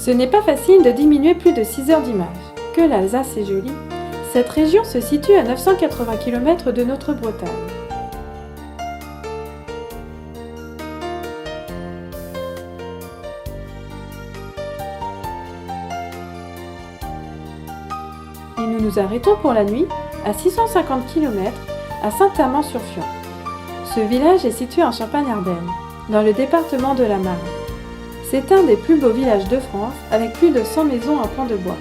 Ce n'est pas facile de diminuer plus de 6 heures d'image. Que l'Alsace est jolie! Cette région se situe à 980 km de notre Bretagne. Et nous nous arrêtons pour la nuit à 650 km à Saint-Amand-sur-Fion. Ce village est situé en Champagne-Ardenne, dans le département de la Marne. C'est un des plus beaux villages de France, avec plus de 100 maisons en pans de bois.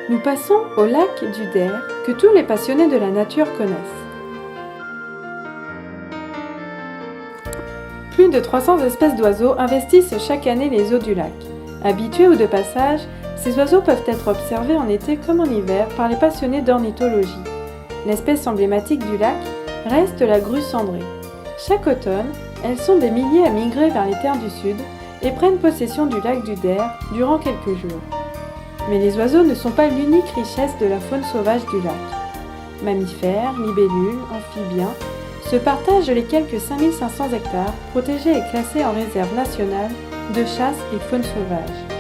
Nous passons au lac du Der, que tous les passionnés de la nature connaissent. Plus de 300 espèces d'oiseaux investissent chaque année les eaux du lac. Habitués ou de passage, ces oiseaux peuvent être observés en été comme en hiver par les passionnés d'ornithologie. L'espèce emblématique du lac reste la grue cendrée. Chaque automne, elles sont des milliers à migrer vers les terres du sud et prennent possession du lac du Der durant quelques jours. Mais les oiseaux ne sont pas l'unique richesse de la faune sauvage du lac. Mammifères, libellules, amphibiens se partagent les quelques 5500 hectares protégés et classés en réserve nationale de chasse et faune sauvage.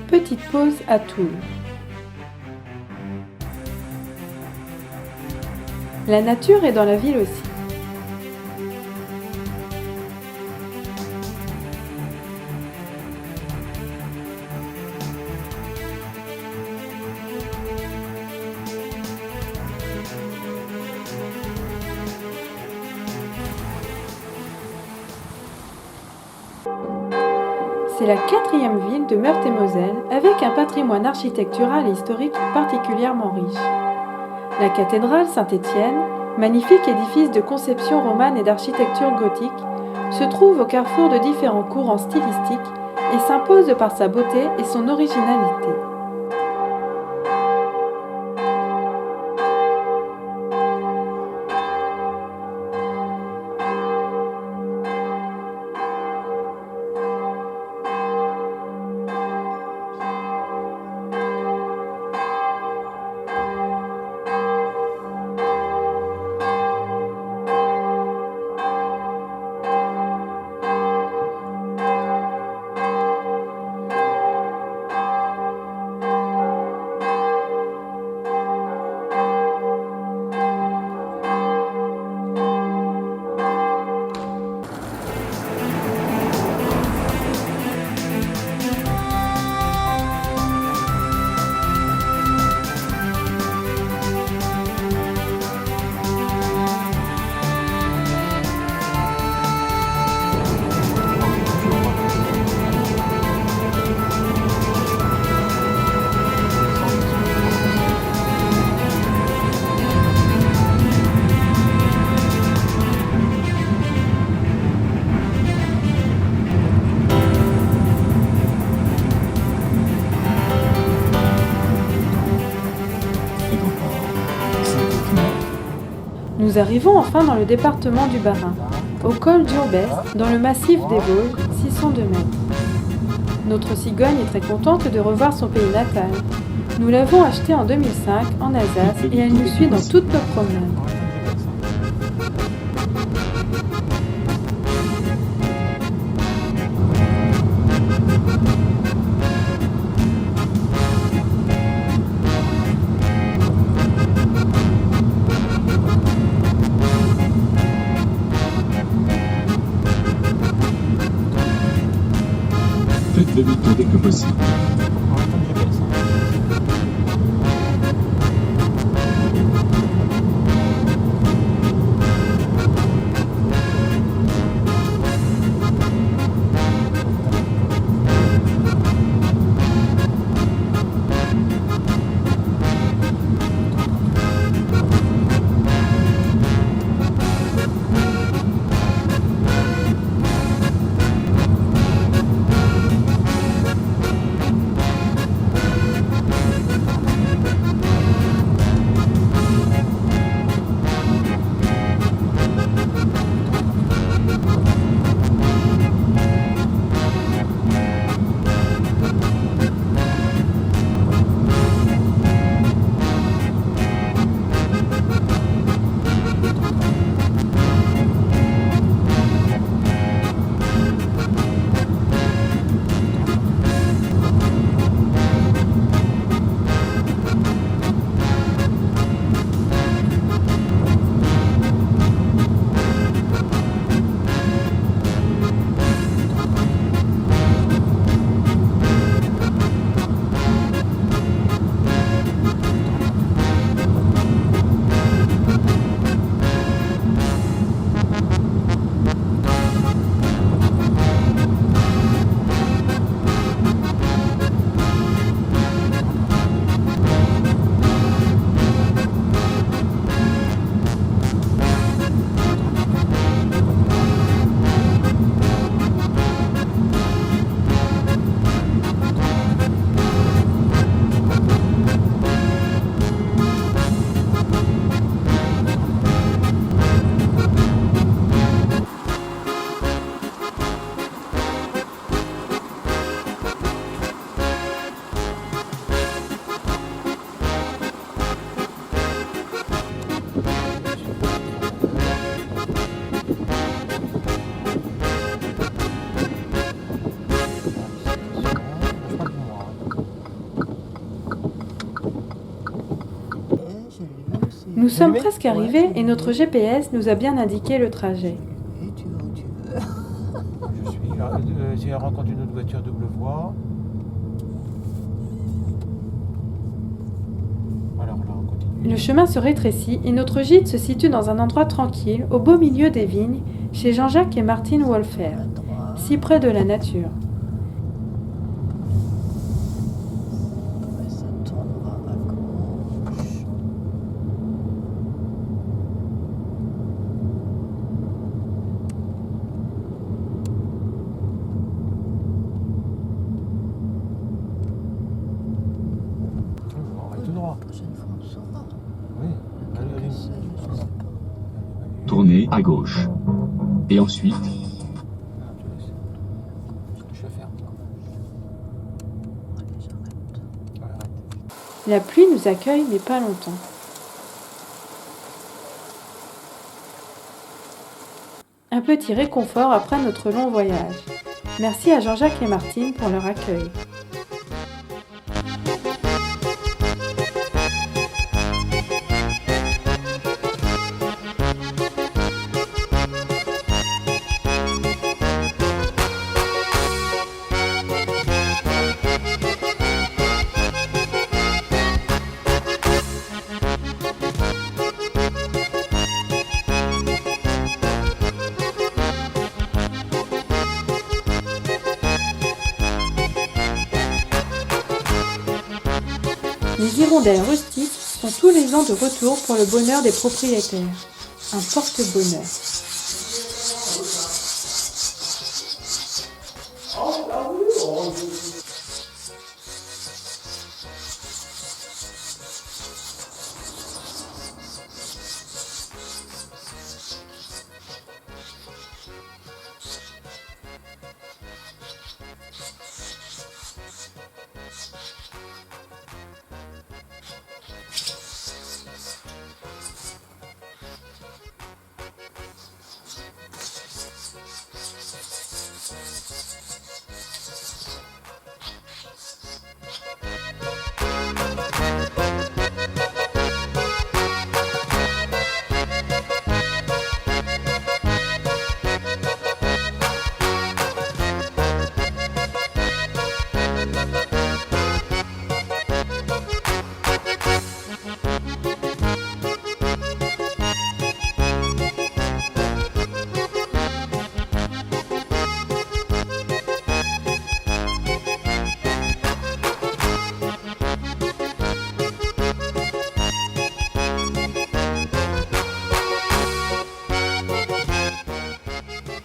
petite pause à Toul. La nature est dans la ville aussi. C'est la 4e ville de Meurthe-et-Moselle avec un patrimoine architectural et historique particulièrement riche. La cathédrale Saint-Étienne, magnifique édifice de conception romane et d'architecture gothique, se trouve au carrefour de différents courants stylistiques et s'impose par sa beauté et son originalité. Nous arrivons enfin dans le département du Bas-Rhin, au col d'Urbès, dans le massif des Vosges, 602 mètres. Notre cigogne est très contente de revoir son pays natal. Nous l'avons achetée en 2005 en Alsace et elle nous suit dans toutes nos promenades. Faites le vite dès que possible. Nous sommes presque arrivés et notre GPS nous a bien indiqué le trajet. J'ai rencontré une autre voiture double voie. Alors là, on continue. Le chemin se rétrécit et notre gîte se situe dans un endroit tranquille, au beau milieu des vignes, chez Jean-Jacques et Martine Wolfer, si près de la nature. On va tout droit. Oui. Allez. Tournez à gauche. Et ensuite, Je vais faire. Arrête. La pluie nous accueille, mais pas longtemps. Un petit réconfort après notre long voyage. Merci à Jean-Jacques et Martine pour leur accueil. Les hirondelles rustiques sont tous les ans de retour pour le bonheur des propriétaires. Un porte-bonheur.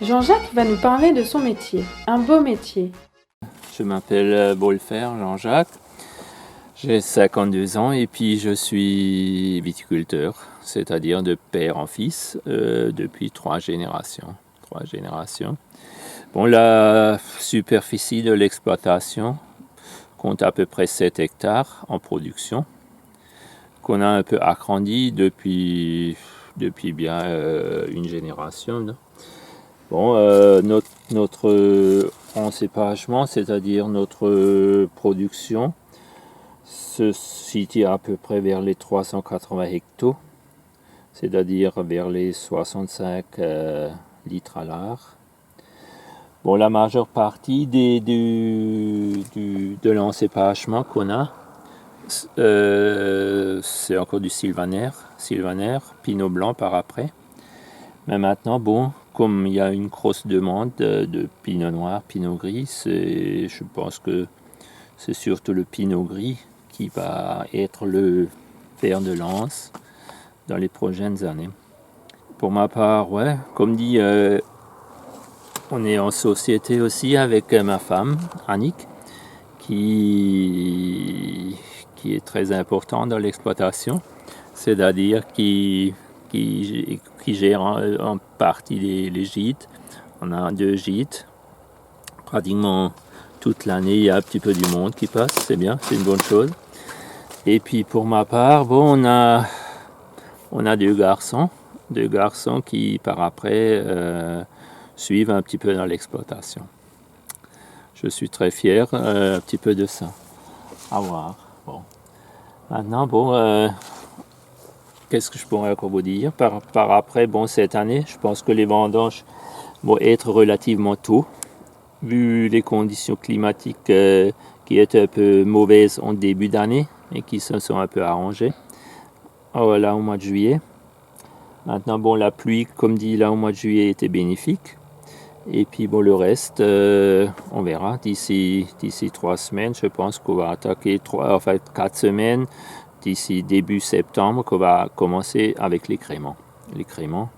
Jean-Jacques va nous parler de son métier, un beau métier. Je m'appelle Wolfer Jean-Jacques, j'ai 52 ans et puis je suis viticulteur, c'est-à-dire de père en fils depuis 3 générations. Bon, la superficie de l'exploitation compte à peu près 7 hectares en production, qu'on a un peu agrandi depuis bien une génération. Non? Bon, notre encépagement, c'est-à-dire notre production, se situe à peu près vers les 380 hectos, c'est-à-dire vers les 65 litres à l'art. Bon, la majeure partie de l'encépagement qu'on a, c'est encore du sylvaner, pinot blanc par après. Mais maintenant, bon, comme il y a une grosse demande de pinot noir, pinot gris, je pense que c'est surtout le pinot gris qui va être le fer de lance dans les prochaines années. Pour ma part, ouais, comme dit, on est en société aussi avec ma femme, Annick, qui est très important dans l'exploitation, c'est-à-dire qui gère en partie les gîtes. On a 2 gîtes. Pratiquement toute l'année, il y a un petit peu du monde qui passe. C'est bien, c'est une bonne chose. Et puis pour ma part, bon, on a 2 garçons qui par après suivent un petit peu dans l'exploitation. Je suis très fier un petit peu de ça. À voir. Bon. Maintenant, bon, qu'est-ce que je pourrais encore vous dire par après, bon, cette année, je pense que les vendanges vont être relativement tôt, vu les conditions climatiques qui étaient un peu mauvaises en début d'année et qui se sont un peu arrangées. Là, au mois de juillet. Maintenant, bon, la pluie, comme dit là, au mois de juillet, était bénéfique. Et puis, bon, le reste, on verra. D'ici 3 semaines, je pense qu'on va attaquer 4 semaines. D'ici début septembre, qu'on va commencer avec les créments. Les créments,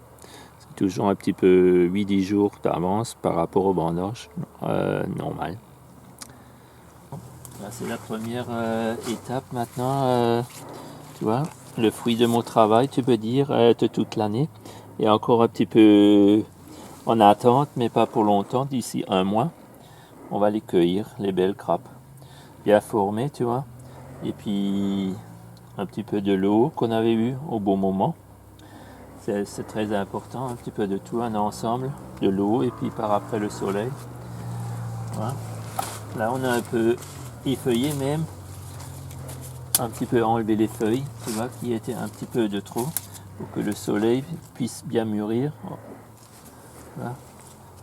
c'est toujours un petit peu 8-10 jours d'avance par rapport aux vendanges normales. Là, c'est la première étape maintenant. Tu vois, le fruit de mon travail, tu peux dire, de toute l'année. Et encore un petit peu en attente, mais pas pour longtemps, d'ici 1 mois. On va les cueillir, les belles grappes. Bien formées, tu vois. Et puis, un petit peu de l'eau qu'on avait eu au bon moment. C'est très important, un petit peu de tout, un ensemble, de l'eau et puis par après le soleil. Voilà. Là, on a un peu effeuillé même. Un petit peu enlever les feuilles, tu vois, qui étaient un petit peu de trop, pour que le soleil puisse bien mûrir. Voilà.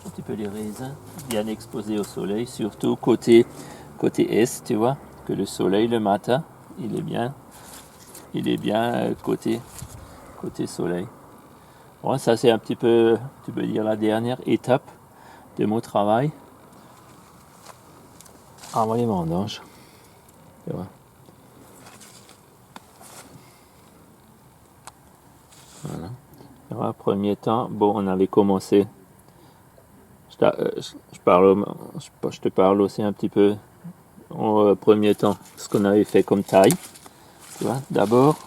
Un petit peu les raisins bien exposés au soleil, surtout côté est, tu vois, que le soleil le matin, il est bien côté soleil. Bon, ça c'est un petit peu, tu peux dire, la dernière étape de mon travail. Avant les vendanges, tu vois. Voilà. Alors, premier temps, bon, on avait commencé. Je te parle aussi un petit peu au premier temps ce qu'on avait fait comme taille. Tu vois, d'abord,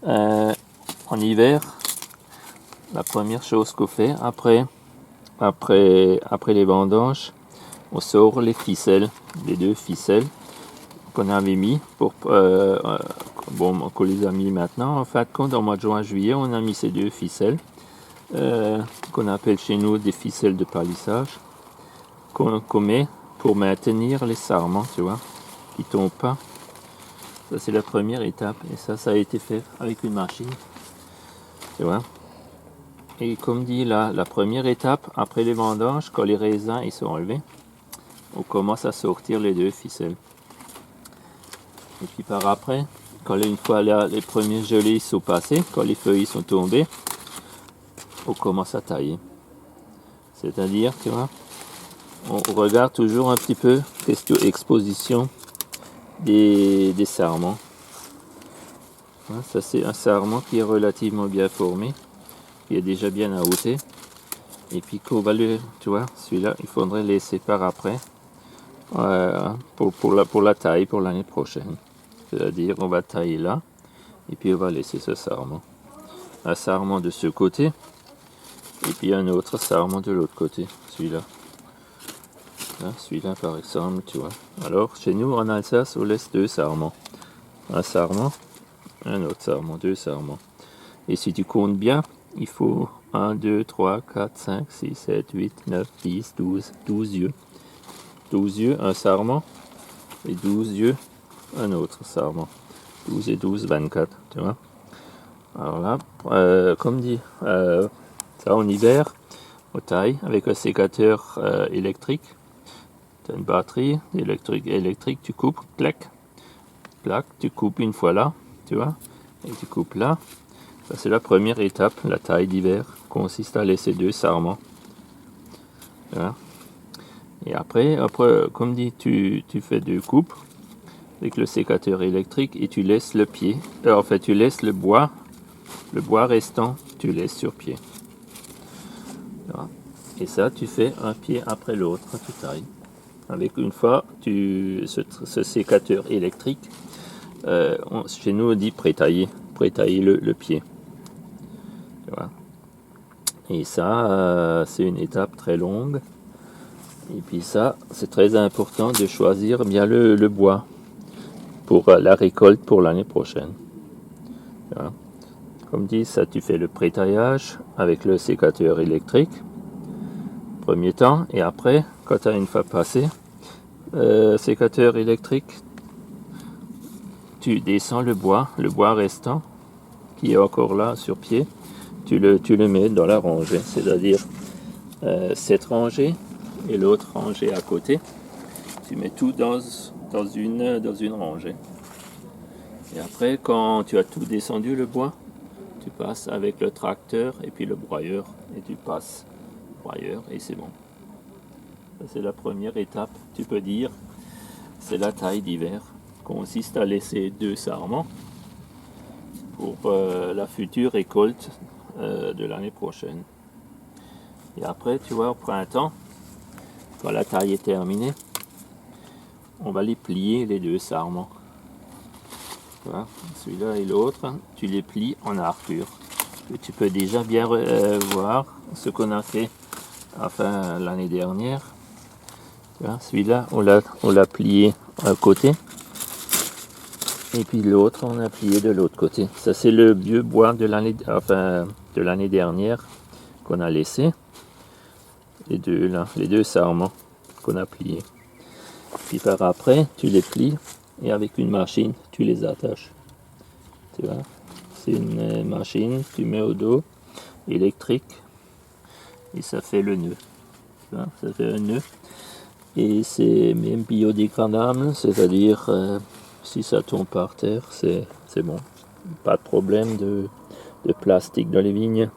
en hiver, la première chose qu'on fait après les vendanges, on sort les ficelles, les 2 ficelles qu'on avait mis qu'on les a mis maintenant. En fait, quand au mois de juin-juillet, on a mis ces 2 ficelles qu'on appelle chez nous des ficelles de palissage qu'on met pour maintenir les sarments, tu vois, qui tombent pas. Ça c'est la première étape et ça a été fait avec une machine, tu vois. Et comme dit là, la première étape après les vendanges, quand les raisins ils sont enlevés, on commence à sortir les 2 ficelles. Et puis par après, quand une fois là, les premiers gelées sont passés, quand les feuilles sont tombées, on commence à tailler. C'est-à-dire, tu vois, on regarde toujours un petit peu question exposition des sarments. Ça c'est un sarment qui est relativement bien formé, qui est déjà bien arrosé. Et puis qu'on va tu vois, celui-là, il faudrait laisser par après pour la taille pour l'année prochaine. C'est-à-dire, on va tailler là, et puis on va laisser ce sarment. Un sarment de ce côté, et puis un autre sarment de l'autre côté, celui-là. Celui-là par exemple, tu vois. Alors, chez nous en Alsace, on laisse 2 sarments. Un sarment, un autre sarment, 2 sarments. Et si tu comptes bien, il faut 1, 2, 3, 4, 5, 6, 7, 8, 9, 10, 12 yeux. 12 yeux, un sarment, et 12 yeux, un autre sarment. 12 et 12, 24, tu vois. Alors là, comme dit, ça en hiver, on taille avec un sécateur électrique. Tu as une batterie électrique, tu coupes, clac, tu coupes une fois là, tu vois, et tu coupes là. Ça c'est la première étape, la taille d'hiver, consiste à laisser 2 sarments. Voilà. Et après, comme dit, tu fais 2 coupes avec le sécateur électrique et tu laisses le pied. En fait, tu laisses le bois restant, tu laisses sur pied. Voilà. Et ça, tu fais un pied après l'autre, tu tailles. Avec une fois, ce sécateur électrique, chez nous on dit pré-tailler le pied. Voilà. Et ça, c'est une étape très longue. Et puis ça, c'est très important de choisir bien le bois pour la récolte pour l'année prochaine. Voilà. Comme dit, ça tu fais le pré-taillage avec le sécateur électrique, premier temps, et après, quand tu as une fois passé, sécateur électrique, tu descends le bois restant qui est encore là sur pied, tu le mets dans la rangée, c'est-à-dire cette rangée et l'autre rangée à côté. Tu mets tout dans une rangée. Et après, quand tu as tout descendu le bois, tu passes avec le tracteur et puis le broyeur et tu passes le broyeur et c'est bon. Ça, c'est la première étape, tu peux dire. C'est la taille d'hiver. Consiste à laisser 2 sarments pour la future récolte de l'année prochaine. Et après, tu vois, au printemps, quand la taille est terminée, on va les plier les 2 sarments. Voilà, celui-là et l'autre, tu les plies en archure. Et tu peux déjà bien voir ce qu'on a fait enfin l'année dernière. Voilà, celui-là, on l'a plié à côté. Et puis l'autre, on a plié de l'autre côté. Ça, c'est le vieux bois de l'année dernière qu'on a laissé. Les deux là, les 2 sarments qu'on a pliés. Puis par après, tu les plies et avec une machine, tu les attaches. Tu vois, c'est une machine, tu mets au dos, électrique, et ça fait le nœud. Tu vois, ça fait un nœud. Et c'est même biodégradable, c'est-à-dire si ça tombe par terre, c'est bon. Pas de problème de plastique dans les vignes.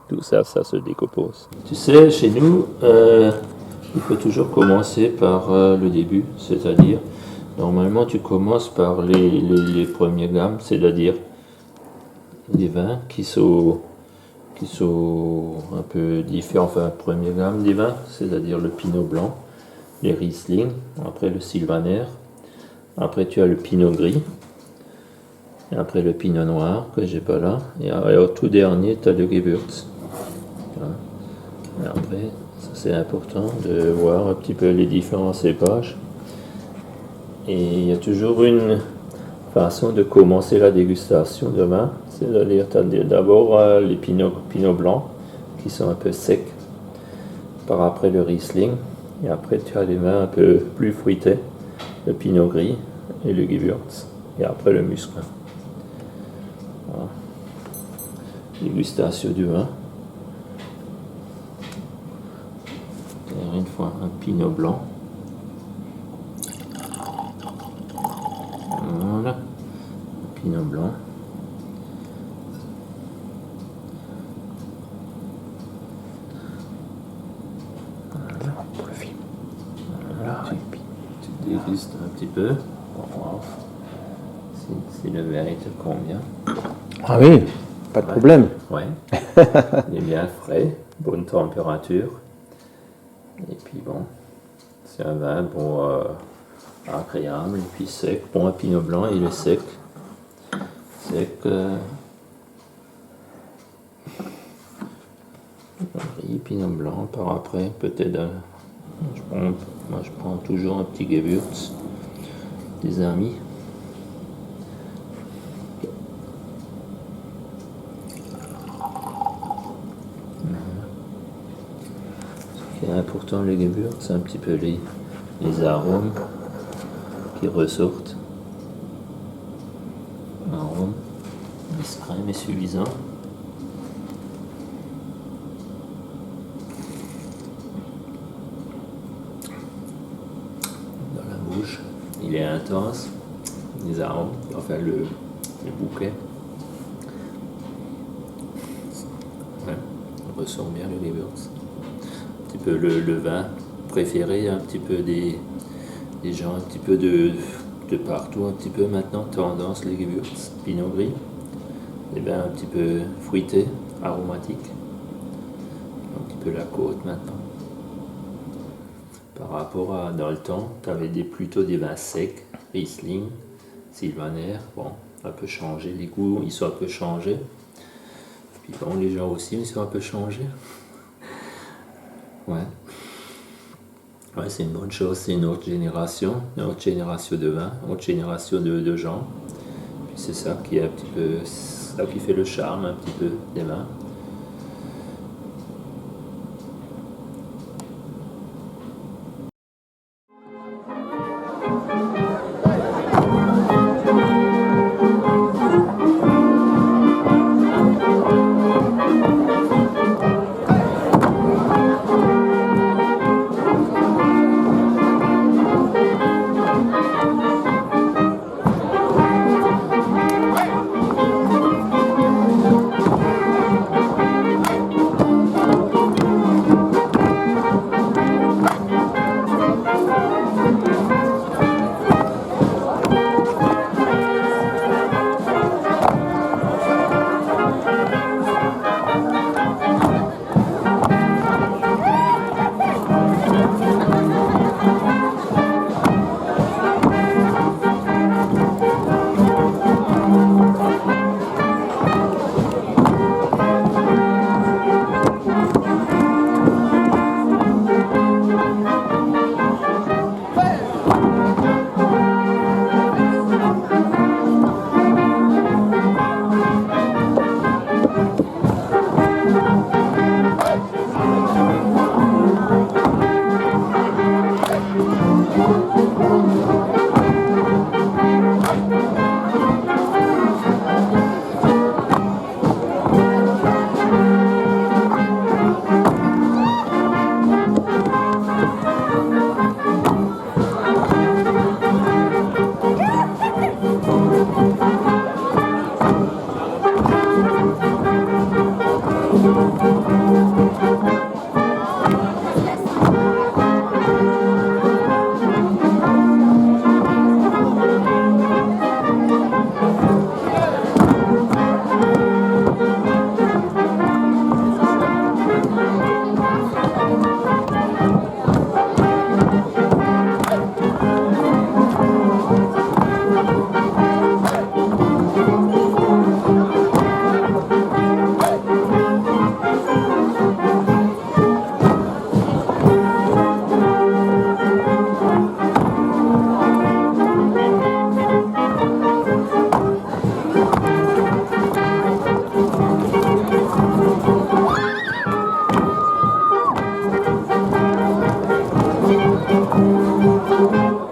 Tout ça, ça se décompose. Tu sais, chez nous, il faut toujours commencer par le début, c'est-à-dire, normalement, tu commences par les premières gammes, c'est-à-dire des vins qui sont un peu différents, enfin, première gamme des vins, c'est-à-dire le pinot blanc, les Riesling, après le Sylvaner, après tu as le pinot gris, et après le pinot noir, que j'ai pas là, et au tout dernier, tu as le Gewürz. Voilà. Et après, c'est important de voir un petit peu les différents cépages. Et il y a toujours une façon de commencer la dégustation de vin. C'est-à-dire, tu as d'abord les pinots blancs qui sont un peu secs, par après le Riesling. Et après, tu as les vins un peu plus fruités, le pinot gris et le Gewürz. Et après, le muscat. Voilà. Dégustation du vin. Une fois un pinot blanc. Voilà, un pinot blanc. Voilà, tu dégustes un petit peu pour voir si le verre il te convient. Ah oui, pas de problème. Ouais. Il est bien frais, bonne température. Et puis bon, c'est un vin bon, agréable, et puis sec. Bon, un pinot blanc, il est sec. Sec. Gris, pinot blanc, par après, peut-être. Moi, je prends toujours un petit Gewürz des amis. Ce qui est important, le Gewürz, c'est un petit peu les arômes qui ressortent. Arôme discret mais suffisant. Dans la bouche, il est intense, les arômes, enfin le bouquet. Ouais, on ressent bien le Gewürz. Un petit peu le vin préféré, un petit peu des gens, un petit peu de partout, un petit peu maintenant, tendance les Gewürz, pinot gris, des vins un petit peu fruités, aromatiques, un petit peu la côte maintenant. Par rapport à dans le temps, tu avais plutôt des vins secs, Riesling, Sylvaner, bon, un peu changé, les goûts ils sont un peu changés. Puis bon, les gens aussi ils sont un peu changés. Ouais. Ouais, c'est une bonne chose, c'est une autre génération de vin, une autre génération de gens. Puis c'est ça qui est un petit peu, ça qui fait le charme un petit peu des vins.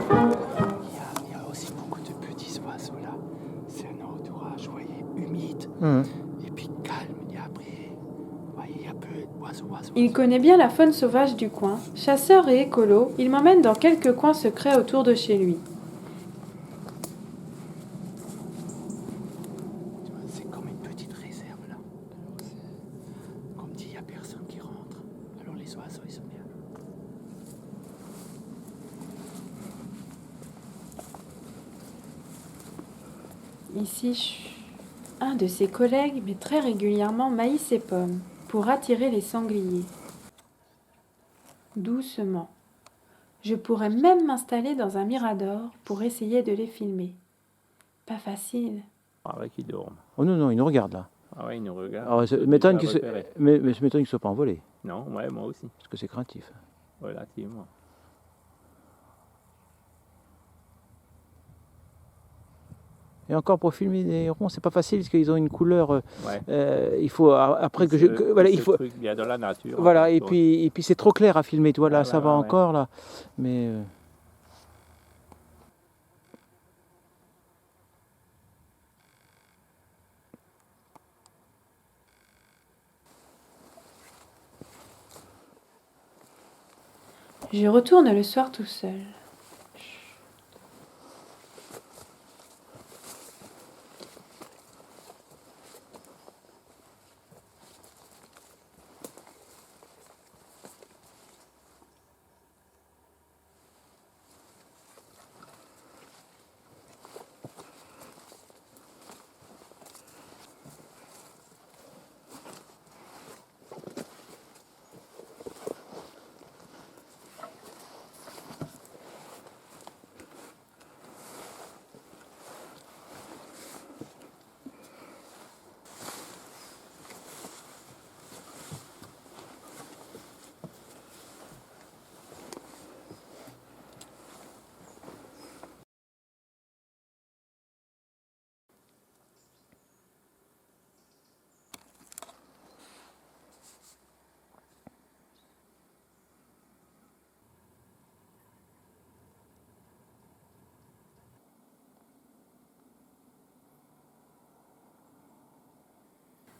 Il y a aussi beaucoup de petits oiseaux là. C'est un entourage, vous voyez, humide. Et puis calme. Et après, vous voyez, il y a peu d'oiseaux. Il connaît bien la faune sauvage du coin. Chasseur et écolo, il m'emmène dans quelques coins secrets autour de chez lui. C'est comme une petite réserve là. Comme dit, il n'y a personne qui rentre. Alors les oiseaux, ils sont bien. Ici, un de ses collègues met très régulièrement maïs et pommes pour attirer les sangliers. Doucement. Je pourrais même m'installer dans un mirador pour essayer de les filmer. Pas facile. Ah ouais, qui dorment. Oh non, non, il nous regarde là. Ah ouais, ils nous regardent. Alors, ça m'étonne Ils qu'il nous se... repérer. mais je m'étonne qu'il ne soit pas envolé, Non, ouais, moi aussi, parce que c'est craintif. relativement. Et encore pour filmer des hérons, c'est pas facile parce qu'ils ont une couleur. Ouais. Il faut après que je, que- voilà, il faut. Truc bien dans la nature. Voilà, en et fait, puis c'est trop clair à filmer, tu vois, là, Ouais, ça ouais, va ouais, encore, là. Mais. Je retourne le soir tout seul.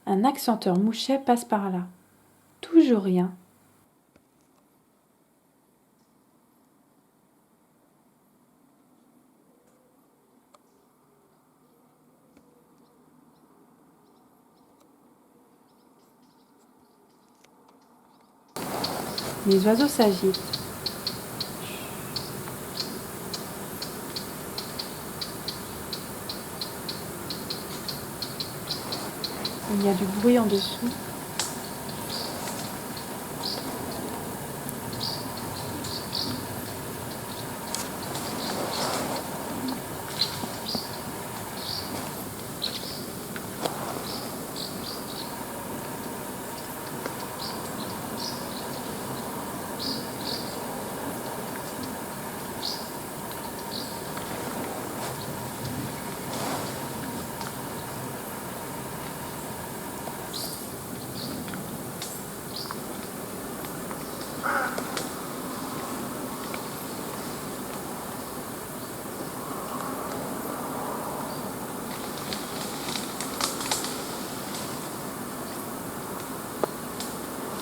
Un accenteur mouchet passe par là. Toujours rien. Les oiseaux s'agitent. Il y a du bruit en dessous.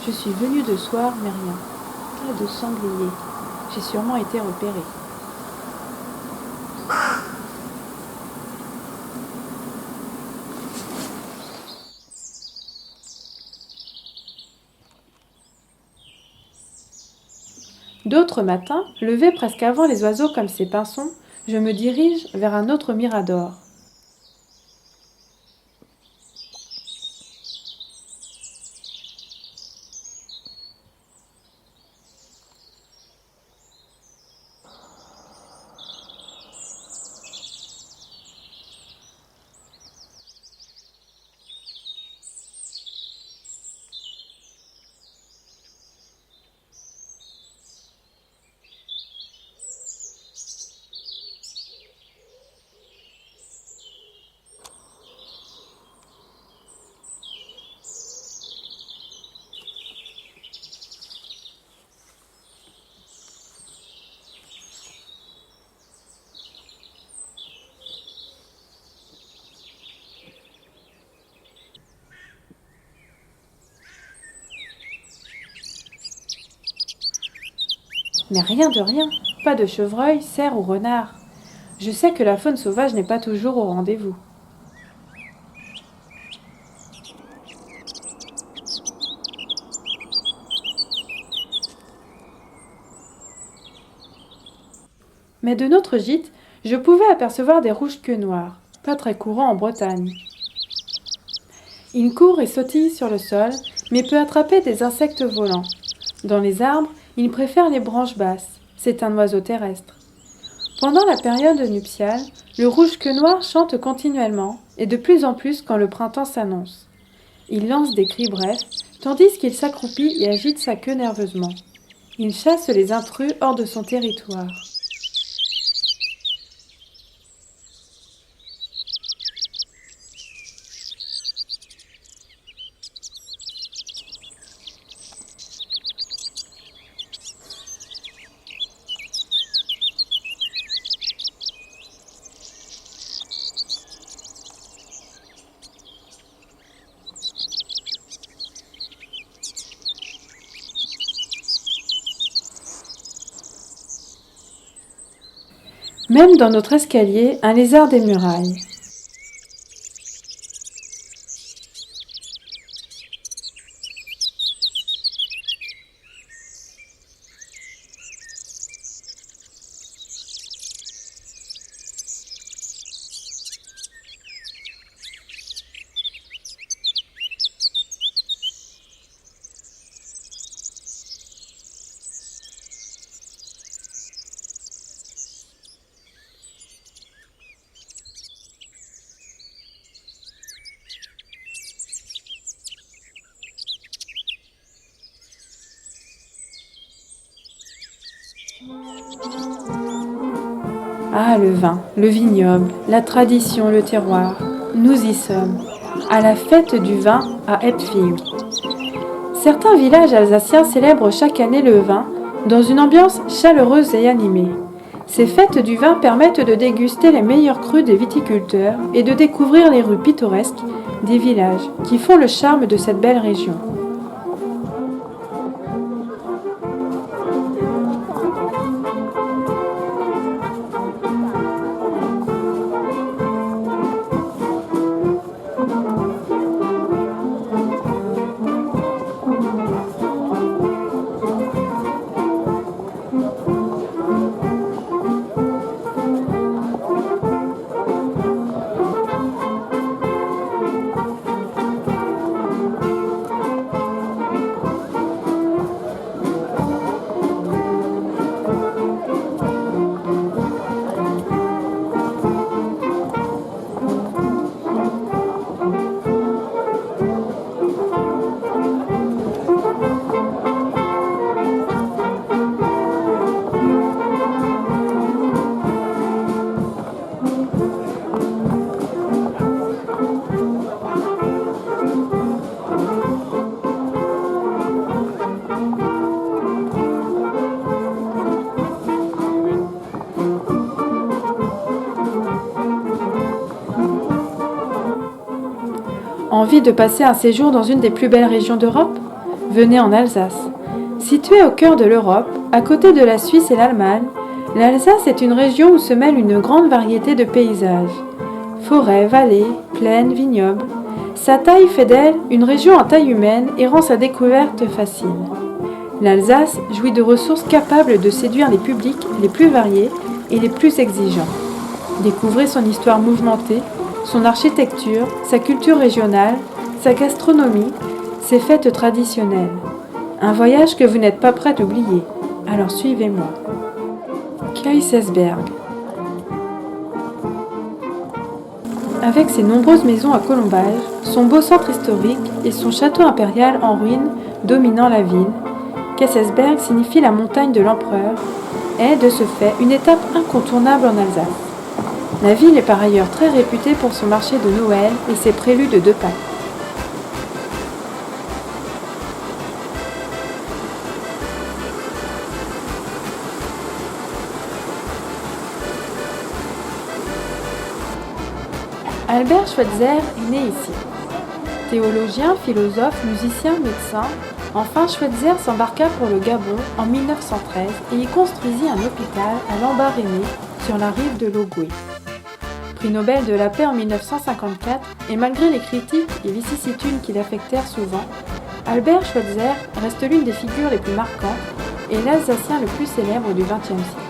Je suis venue de soir, mais rien. Pas de sanglier. J'ai sûrement été repérée. D'autres matins, levés presque avant les oiseaux comme ces pinsons, je me dirige vers un autre mirador. Mais rien de rien, pas de chevreuil, cerf ou renard. Je sais que la faune sauvage n'est pas toujours au rendez-vous. Mais de notre gîte, je pouvais apercevoir des rouges-queues noirs, pas très courants en Bretagne. Il court et sautille sur le sol, mais peut attraper des insectes volants. Dans les arbres, il préfère les branches basses. C'est un oiseau terrestre. Pendant la période nuptiale, le rouge-queue noir chante continuellement, et de plus en plus quand le printemps s'annonce. Il lance des cris brefs, tandis qu'il s'accroupit et agite sa queue nerveusement. Il chasse les intrus hors de son territoire. Même dans notre escalier, un lézard des murailles. Ah, le vin, le vignoble, la tradition, le terroir, nous y sommes, à la fête du vin à Epfing. Certains villages alsaciens célèbrent chaque année le vin dans une ambiance chaleureuse et animée. Ces fêtes du vin permettent de déguster les meilleurs crus des viticulteurs et de découvrir les rues pittoresques des villages qui font le charme de cette belle région. Envie de passer un séjour dans une des plus belles régions d'Europe ? Venez en Alsace. Située au cœur de l'Europe, à côté de la Suisse et l'Allemagne, l'Alsace est une région où se mêle une grande variété de paysages. Forêts, vallées, plaines, vignobles. Sa taille fait d'elle une région en taille humaine et rend sa découverte facile. L'Alsace jouit de ressources capables de séduire les publics les plus variés et les plus exigeants. Découvrez son histoire mouvementée, son architecture, sa culture régionale, sa gastronomie, ses fêtes traditionnelles. Un voyage que vous n'êtes pas prêt d'oublier. Alors suivez-moi. Kaysersberg. Avec ses nombreuses maisons à colombage, son beau centre historique et son château impérial en ruine dominant la ville, Kaysersberg signifie la montagne de l'empereur, est de ce fait une étape incontournable en Alsace. La ville est par ailleurs très réputée pour son marché de Noël et ses préludes de Pâques. Albert Schweitzer est né ici. Théologien, philosophe, musicien, médecin, enfin Schweitzer s'embarqua pour le Gabon en 1913 et y construisit un hôpital à Lambaréné sur la rive de l'Ogooué. Prix Nobel de la paix en 1954, et malgré les critiques et vicissitudes qui l'affectèrent souvent, Albert Schweitzer reste l'une des figures les plus marquantes et l'Alsacien le plus célèbre du XXe siècle.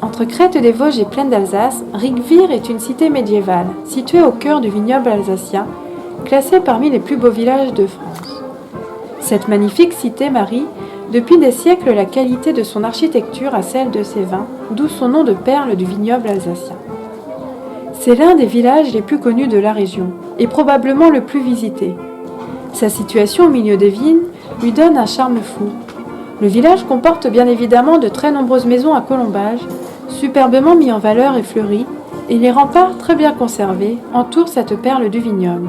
Entre Crête des Vosges et Plaine d'Alsace, Rigvir est une cité médiévale, située au cœur du vignoble alsacien, classée parmi les plus beaux villages de France. Cette magnifique cité marie, depuis des siècles, la qualité de son architecture à celle de ses vins, d'où son nom de perle du vignoble alsacien. C'est l'un des villages les plus connus de la région, et probablement le plus visité. Sa situation au milieu des vignes lui donne un charme fou. Le village comporte bien évidemment de très nombreuses maisons à colombage, superbement mis en valeur et fleuries, et les remparts très bien conservés entourent cette perle du vignoble.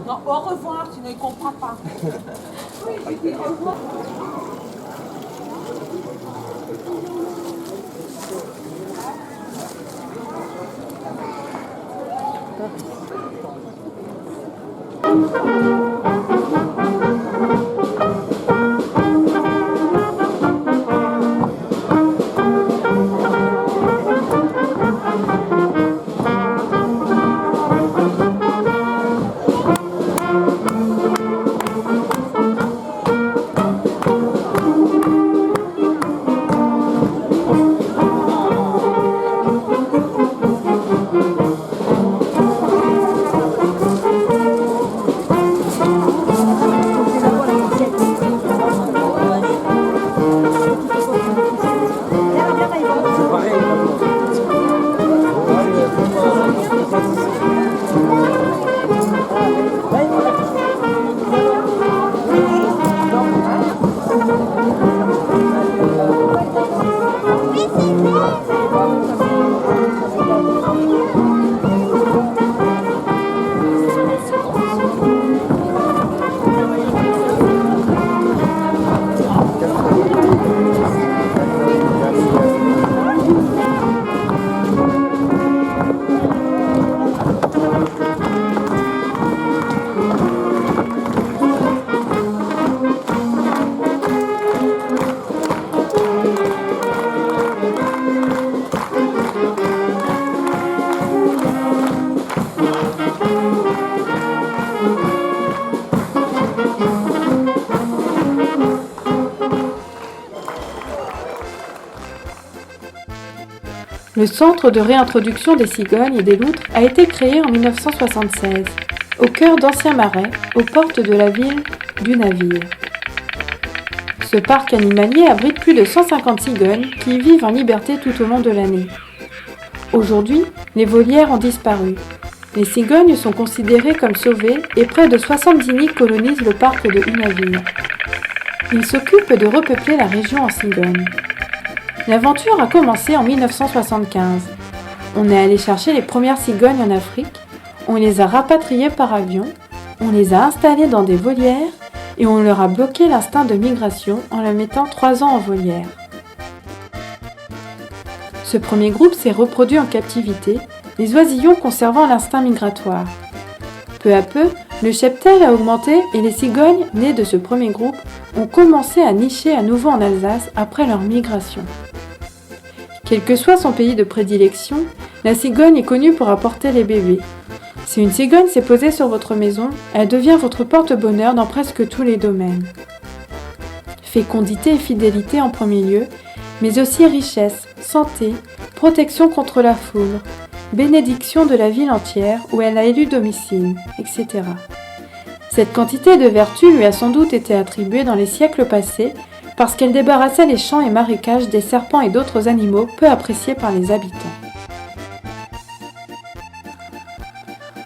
Non, au revoir, tu ne comprends pas. Oui, je dis au revoir. Le centre de réintroduction des cigognes et des loutres a été créé en 1976, au cœur d'anciens marais, aux portes de la ville d'Unaville. Ce parc animalier abrite plus de 150 cigognes qui y vivent en liberté tout au long de l'année. Aujourd'hui, les volières ont disparu. Les cigognes sont considérées comme sauvées et près de 70 nids colonisent le parc de Unaville. Ils s'occupent de repeupler la région en cigognes. L'aventure a commencé en 1975. On est allé chercher les premières cigognes en Afrique, on les a rapatriées par avion, on les a installées dans des volières et on leur a bloqué l'instinct de migration en la mettant 3 ans en volière. Ce premier groupe s'est reproduit en captivité, les oisillons conservant l'instinct migratoire. Peu à peu, le cheptel a augmenté et les cigognes, nées de ce premier groupe, ont commencé à nicher à nouveau en Alsace après leur migration. Quel que soit son pays de prédilection, la cigogne est connue pour apporter les bébés. Si une cigogne s'est posée sur votre maison, elle devient votre porte-bonheur dans presque tous les domaines. Fécondité et fidélité en premier lieu, mais aussi richesse, santé, protection contre la foudre, bénédiction de la ville entière où elle a élu domicile, etc. Cette quantité de vertu lui a sans doute été attribuée dans les siècles passés parce qu'elle débarrassait les champs et marécages des serpents et d'autres animaux peu appréciés par les habitants.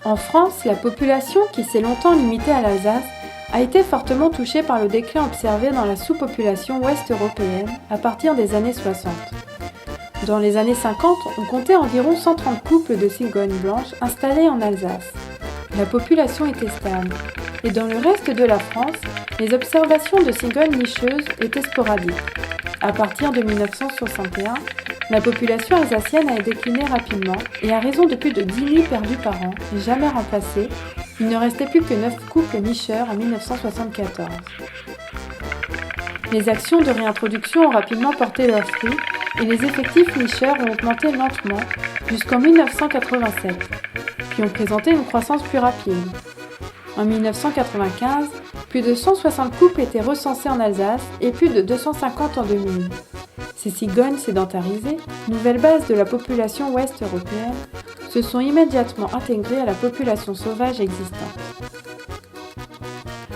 En France, la population, qui s'est longtemps limitée à l'Alsace, a été fortement touchée par le déclin observé dans la sous-population ouest-européenne à partir des années 60. Dans les années 50, on comptait environ 130 couples de cigognes blanches installés en Alsace. La population était stable. Et dans le reste de la France, les observations de cigognes nicheuses étaient sporadiques. À partir de 1961, la population alsacienne a décliné rapidement et à raison de plus de 10 nids perdus par an et jamais remplacés, il ne restait plus que 9 couples nicheurs en 1974. Les actions de réintroduction ont rapidement porté leurs fruits et les effectifs nicheurs ont augmenté lentement jusqu'en 1987, puis ont présenté une croissance plus rapide. En 1995, plus de 160 couples étaient recensés en Alsace et plus de 250 en 2000. Ces cigognes sédentarisées, nouvelle base de la population ouest européenne, se sont immédiatement intégrées à la population sauvage existante.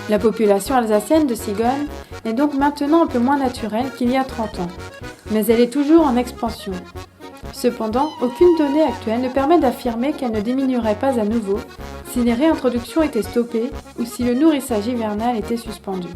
La population alsacienne de cigognes est donc maintenant un peu moins naturelle qu'il y a 30 ans, mais elle est toujours en expansion. Cependant, aucune donnée actuelle ne permet d'affirmer qu'elle ne diminuerait pas à nouveau si les réintroductions étaient stoppées ou si le nourrissage hivernal était suspendu.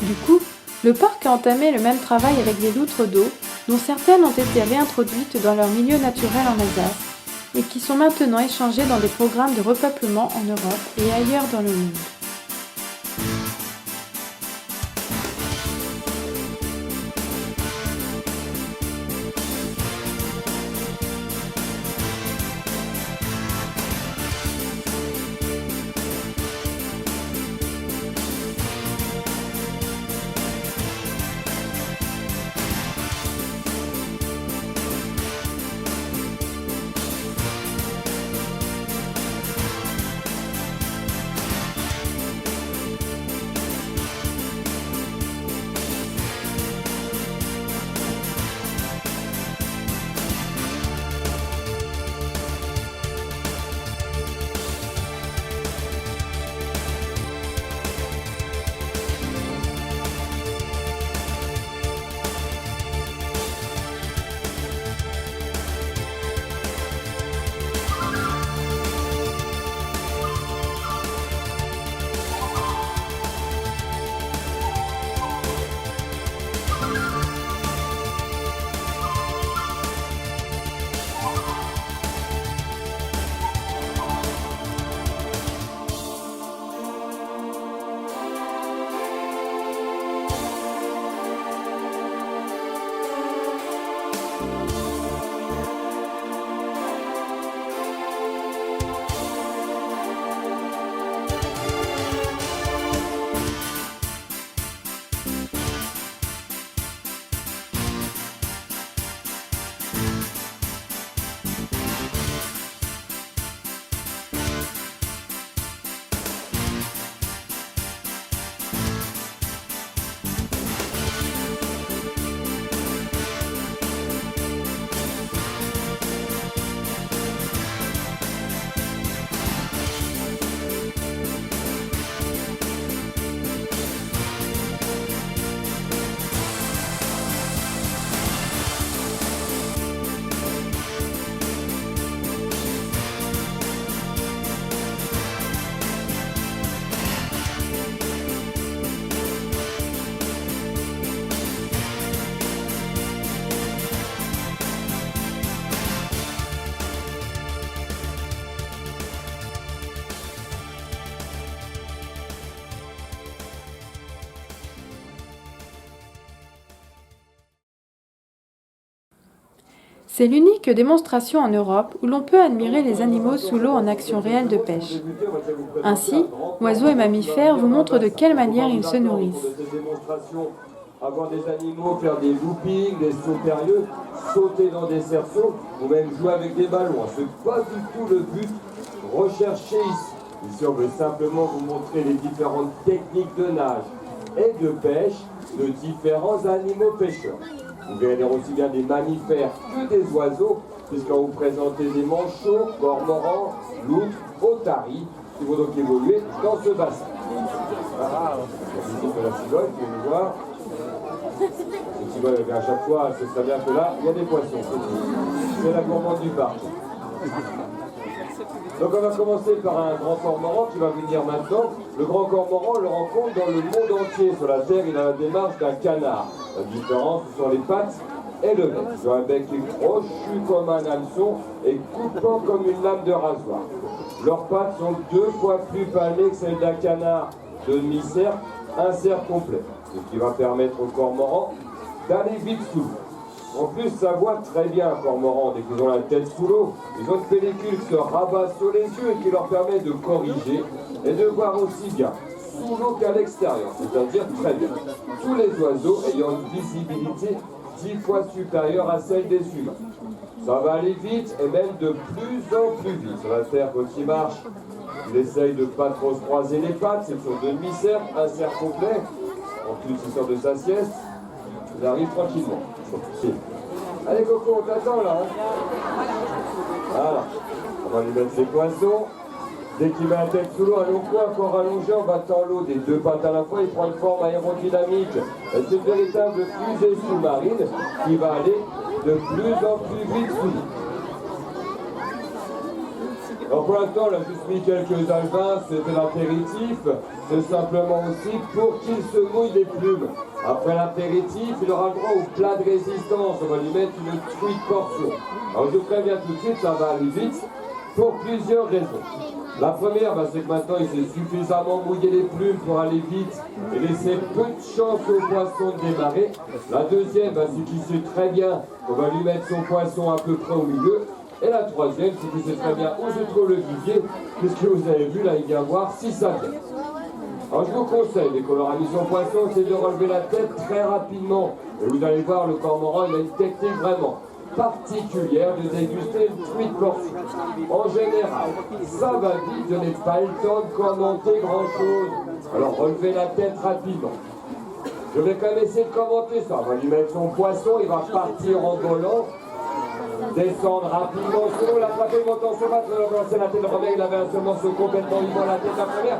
Du coup, le parc a entamé le même travail avec les loutres d'eau, dont certaines ont été réintroduites dans leur milieu naturel en Alsace, et qui sont maintenant échangées dans des programmes de repeuplement en Europe et ailleurs dans le monde. C'est l'unique démonstration en Europe où l'on peut admirer les animaux sous l'eau en action réelle de pêche. Ainsi, oiseaux et mammifères vous montrent de quelle manière ils se nourrissent. Avoir des animaux faire des loopings, des sauts périlleux, sauter dans des cerceaux ou même jouer avec des ballons. C'est pas du tout le but recherché ici. Ici, on veut simplement vous montrer les différentes techniques de nage et de pêche de différents animaux pêcheurs. Vous verrez aussi bien des mammifères que des oiseaux, puisqu'on vous présente des manchots, cormorans, loutres, otaries, qui vont donc évoluer dans ce bassin. Voilà, ici c'est la cigogne, vous pouvez voir. La cigogne, à chaque fois, c'est très bien que là, il y a des poissons. C'est la gourmande du parc. Donc on va commencer par un grand cormoran qui va venir maintenant. Le grand cormoran, on le rencontre dans le monde entier. Sur la terre, il a la démarche d'un canard. La différence, ce sont les pattes et le bec. Ils ont un bec qui est crochu comme un hameçon et coupant comme une lame de rasoir. Leurs pattes sont 2 fois plus palmées que celles d'un canard de demi-cercle, un cercle complet. Ce qui va permettre au cormoran d'aller vite sous l'eau. En plus, ça voit très bien un cormoran dès qu'ils ont la tête sous l'eau. Ils ont une pellicule qui se rabat sur les yeux et qui leur permet de corriger et de voir aussi bien sous l'eau qu'à l'extérieur, c'est-à-dire très bien. Tous les oiseaux ayant une visibilité 10 fois supérieure à celle des humains. Ça va aller vite et même de plus en plus vite. Sur la terre, quand il marche, il essaye de ne pas trop se croiser les pattes, c'est sur demi-cercle, un cercle complet. En plus, il sort de sa sieste, il arrive tranquillement. Allez Coco, on t'attend là. Voilà. On va lui mettre ses poissons. Dès qu'il met la tête sous l'eau, un long coin encore allongé en battant l'eau des 2 pattes à la fois, il prend une forme aérodynamique. C'est une véritable fusée sous-marine qui va aller de plus en plus vite sous l'eau. Alors pour l'instant, on a juste mis quelques alvins, c'était l'apéritif. C'est simplement aussi pour qu'il se mouille les plumes. Après l'apéritif, il aura le droit au plat de résistance. On va lui mettre une truite portion. Alors je vous préviens tout de suite, ça va aller vite pour plusieurs raisons. La première, c'est que maintenant il s'est suffisamment mouillé les plumes pour aller vite et laisser peu de chance au poisson de démarrer. La deuxième, c'est qu'il sait très bien qu'on va lui mettre son poisson à peu près au milieu. Et la troisième, c'est qu'il sait très bien où se trouve le vivier, puisque vous avez vu, là, il vient voir si ça vient. Alors je vous conseille, dès qu'on aura mis son poisson, c'est de relever la tête très rapidement. Et vous allez voir, le cormoran, il a une technique vraiment particulière de déguster une truite portion. En général, ça va vite, je n'ai pas le temps de commenter grand-chose. Alors relevez la tête rapidement. Je vais quand même essayer de commenter ça. On va lui mettre son poisson, il va partir en volant. Descendre rapidement, selon la frappée, montant sur match, relancer la tête de première, il avait un seul morceau complètement libre, la tête de la première,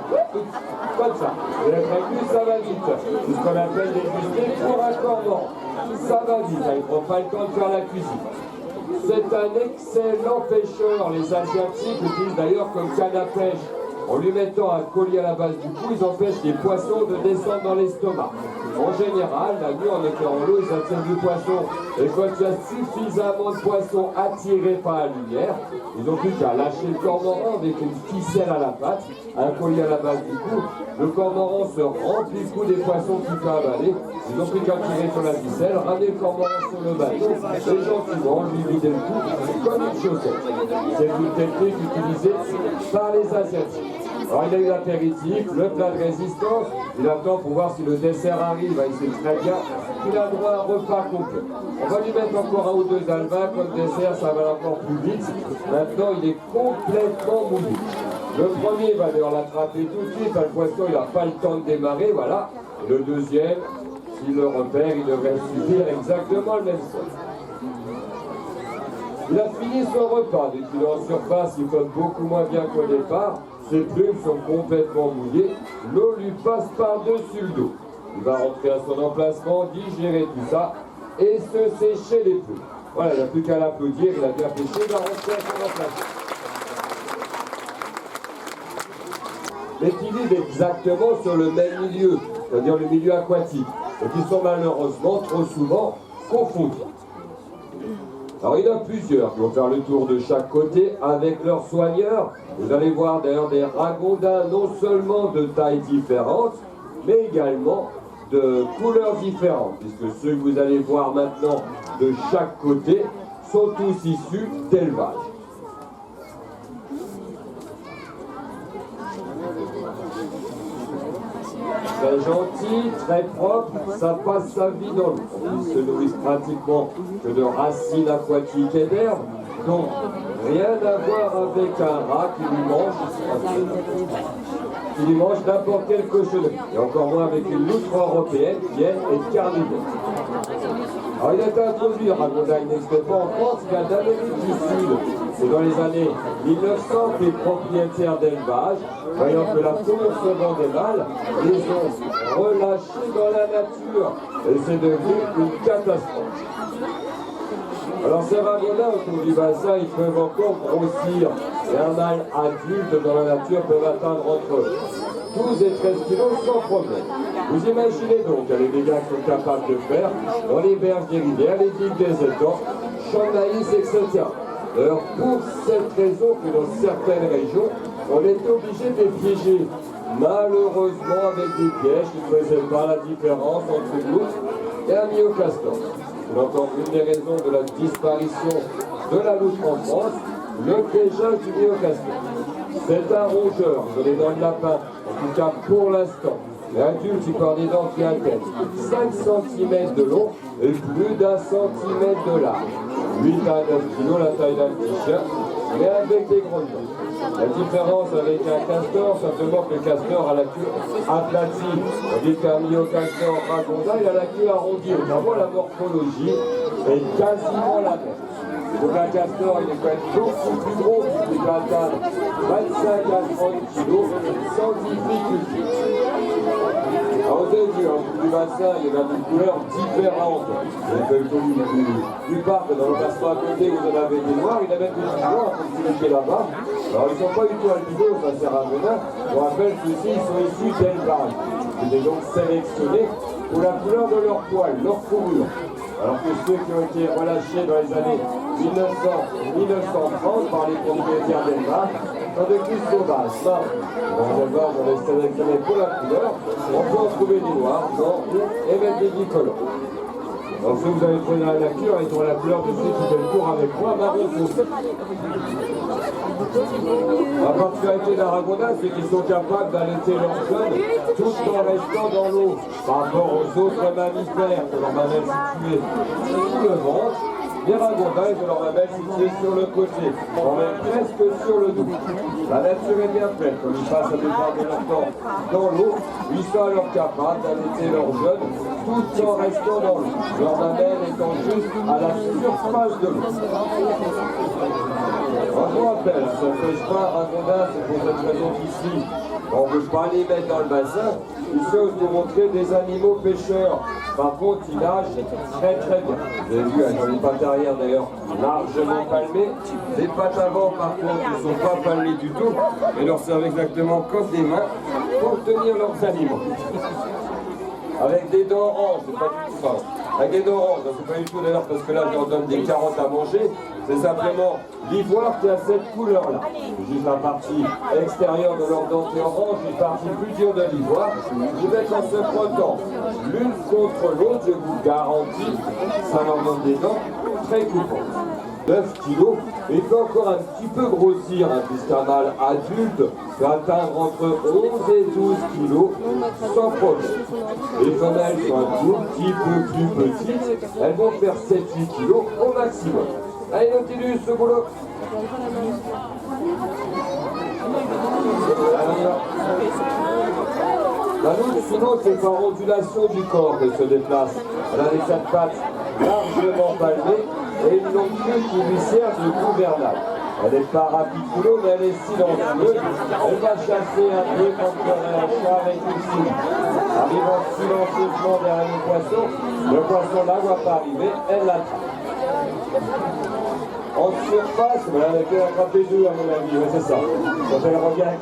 comme ça. Vous avez prévu, ça va vite. C'est ce qu'on appelle déguster pour un cormoran. Ça va vite, il ne prend pas le temps de faire la cuisine. C'est un excellent pêcheur, les Asiatiques l'utilisent d'ailleurs comme canne à pêche. En lui mettant un collier à la base du cou, ils empêchent les poissons de descendre dans l'estomac. En général, la nuit, en étant en l'eau, ils attirent du poisson. Et quand il y a suffisamment de poissons attirés par la lumière, ils n'ont plus qu'à lâcher le cormoran avec une ficelle à la patte, un collier à la base du cou. Le cormoran se remplit le cou des poissons qu'il peut avaler. Ils n'ont plus qu'à tirer sur la ficelle, ramener le cormoran sur le bateau, et gentiment lui vider le cou comme une chaussette. C'est une technique utilisée par les Asiatiques. Alors il a eu l'apéritif, le plat de résistance, il attend pour voir si le dessert arrive, il sait très bien qu'il a droit à un repas complet. On va lui mettre encore un ou deux alvins, comme dessert ça va encore plus vite. Maintenant il est complètement mouillé. Le premier va devoir l'attraper tout de suite, le poisson il n'a pas le temps de démarrer, voilà. Et le deuxième, s'il le repère, il devrait subir exactement le même sort. Il a fini son repas, dès qu'il est en surface, il flotte beaucoup moins bien qu'au départ. Ses plumes sont complètement mouillées, l'eau lui passe par-dessus le dos. Il va rentrer à son emplacement, digérer tout ça et se sécher les plumes. Voilà, il n'y a plus qu'à l'applaudir, il a bien pêché, il va rentrer à son emplacement. Mais qui vivent exactement sur le même milieu, c'est-à-dire le milieu aquatique, et qui sont malheureusement trop souvent confondus. Alors il y en a plusieurs qui vont faire le tour de chaque côté avec leurs soigneurs. Vous allez voir d'ailleurs des ragondins non seulement de tailles différentes, mais également de couleurs différentes, puisque ceux que vous allez voir maintenant de chaque côté sont tous issus d'élevage. Très gentil, très propre, ça passe sa vie dans l'eau. Ils se nourrissent pratiquement que de racines aquatiques et d'herbes, donc rien à voir avec un rat qui lui mange n'importe quel cochonnerie, et encore moins avec une loutre européenne qui elle est carnivore. Alors il a été introduit à Ragondin, il n'existait pas en France, il vient d'Amérique du Sud. C'est dans les années 1900 que les propriétaires d'élevage, voyant que la cour se vendait mal, les ont relâchés dans la nature. Et c'est devenu une catastrophe. Alors ces ragondins autour du bassin, ils peuvent encore grossir. Et un mâle adulte dans la nature peut atteindre entre 12 et 13 kilos sans problème. Vous imaginez donc les dégâts qu'ils sont capables de faire dans les berges des rivières, les digues des étangs, champs de maïs, etc. D'ailleurs, pour cette raison que dans certaines régions, on est obligé de les piéger. Malheureusement, avec des pièges qui ne faisaient pas la différence entre une loutre et un myocastor. C'est encore une des raisons de la disparition de la loutre en France, le piégeage du myocastor. C'est un rongeur, je l'ai dans le lapin, en tout cas pour l'instant. L'adulte, il porte des dents qui atteignent 5 cm de long et plus d'1 cm de large. 8 à 9 kg, la taille d'un petit chien, mais avec des grandes dents. La différence avec un castor, simplement que le castor a la queue aplatie, tandis qu'un myocastor ragondin, il a la queue arrondie. Notamment la morphologie est quasiment la même. Donc un castor, il est quand même beaucoup plus gros, il peut atteindre 25 à 30 kg sans difficulté. Alors vous avez vu, au bout du bassin, il y en a de couleurs différentes. Vous avez le du parc, dans le bassin à côté, vous en avez des noirs, il y en a même des petits noirs, comme qui est là-bas. Alors ils ne sont pas du tout albinos, ça sert à rien. On rappelle ceux-ci, ils sont issus d'élevage. Ils étaient donc sélectionnés pour la couleur de leur poil, leur fourrure. Alors que ceux qui ont été relâchés dans les années 1930 par les propriétaires d'élevage sont de plus sauvages. Ça, dans l'élevage, on les sélectionnés pour la couleur. On peut en trouver des noirs, blancs, roux et même des bicolores. Alors ceux que vous avez trouvé dans la nature, ils ont la couleur de ceux qui fait le tour avec moi, marron foncé. La particularité d'Aragonda, c'est qu'ils sont capables d'allaiter leurs jeunes tout en restant dans l'eau par rapport aux autres mammifères que leur mamelle située sous le ventre. Les ragondins, ils ont leur mamelle située sur le côté, quand même presque sur le dos. La nature est bien faite, comme ils passent la plupart de leur temps dans l'eau, ils sont alors capables d'allaiter leurs jeunes tout en restant dans l'eau, leur mamelle étant juste à la surface de l'eau. Je vous rappelle, ça ne pêche pas ragondin, c'est pour cette raison qu'ici, on ne veut pas les mettre dans le bassin. Ici, on vous montrer des animaux pêcheurs. Par contre, ils nagent très très bien. Vous avez vu, elles ont les pattes arrière d'ailleurs largement palmées. Les pattes avant, par contre, ne sont pas palmées du tout. Et leur servent exactement comme des mains pour tenir leurs aliments. Avec des dents oranges, c'est pas du tout ça. Avec des dents oranges, c'est pas du tout d'ailleurs parce que là, je leur donne des carottes à manger. C'est simplement l'ivoire qui a cette couleur-là. C'est juste la partie extérieure de leur dentier orange, une partie plus dure de l'ivoire. Vous êtes en se frottant l'une contre l'autre, je vous garantis, ça leur donne des dents très coupantes. 9 kilos, et il peut encore un petit peu grossir, puisqu'un mâle adulte peut atteindre entre 11 et 12 kilos sans problème. Les femelles sont un tout petit peu plus petites, elles vont faire 7-8 kilos au maximum. Allez, Nautilus, ce boulot. La loutre, sinon, c'est par ondulation du corps qu'elle se déplace. Elle a les 4 pattes largement palmées et une longue queue qui lui sert de gouvernail. Elle n'est pas rapide sous l'eau, mais elle est silencieuse. Elle va chasser un peu comme ferait un chat avec une cible. Arrivant silencieusement derrière le poisson là ne va pas arriver, elle l'attrape. En surface, elle a pu attraper deux à mon avis, ouais, c'est ça. Quand elle regarde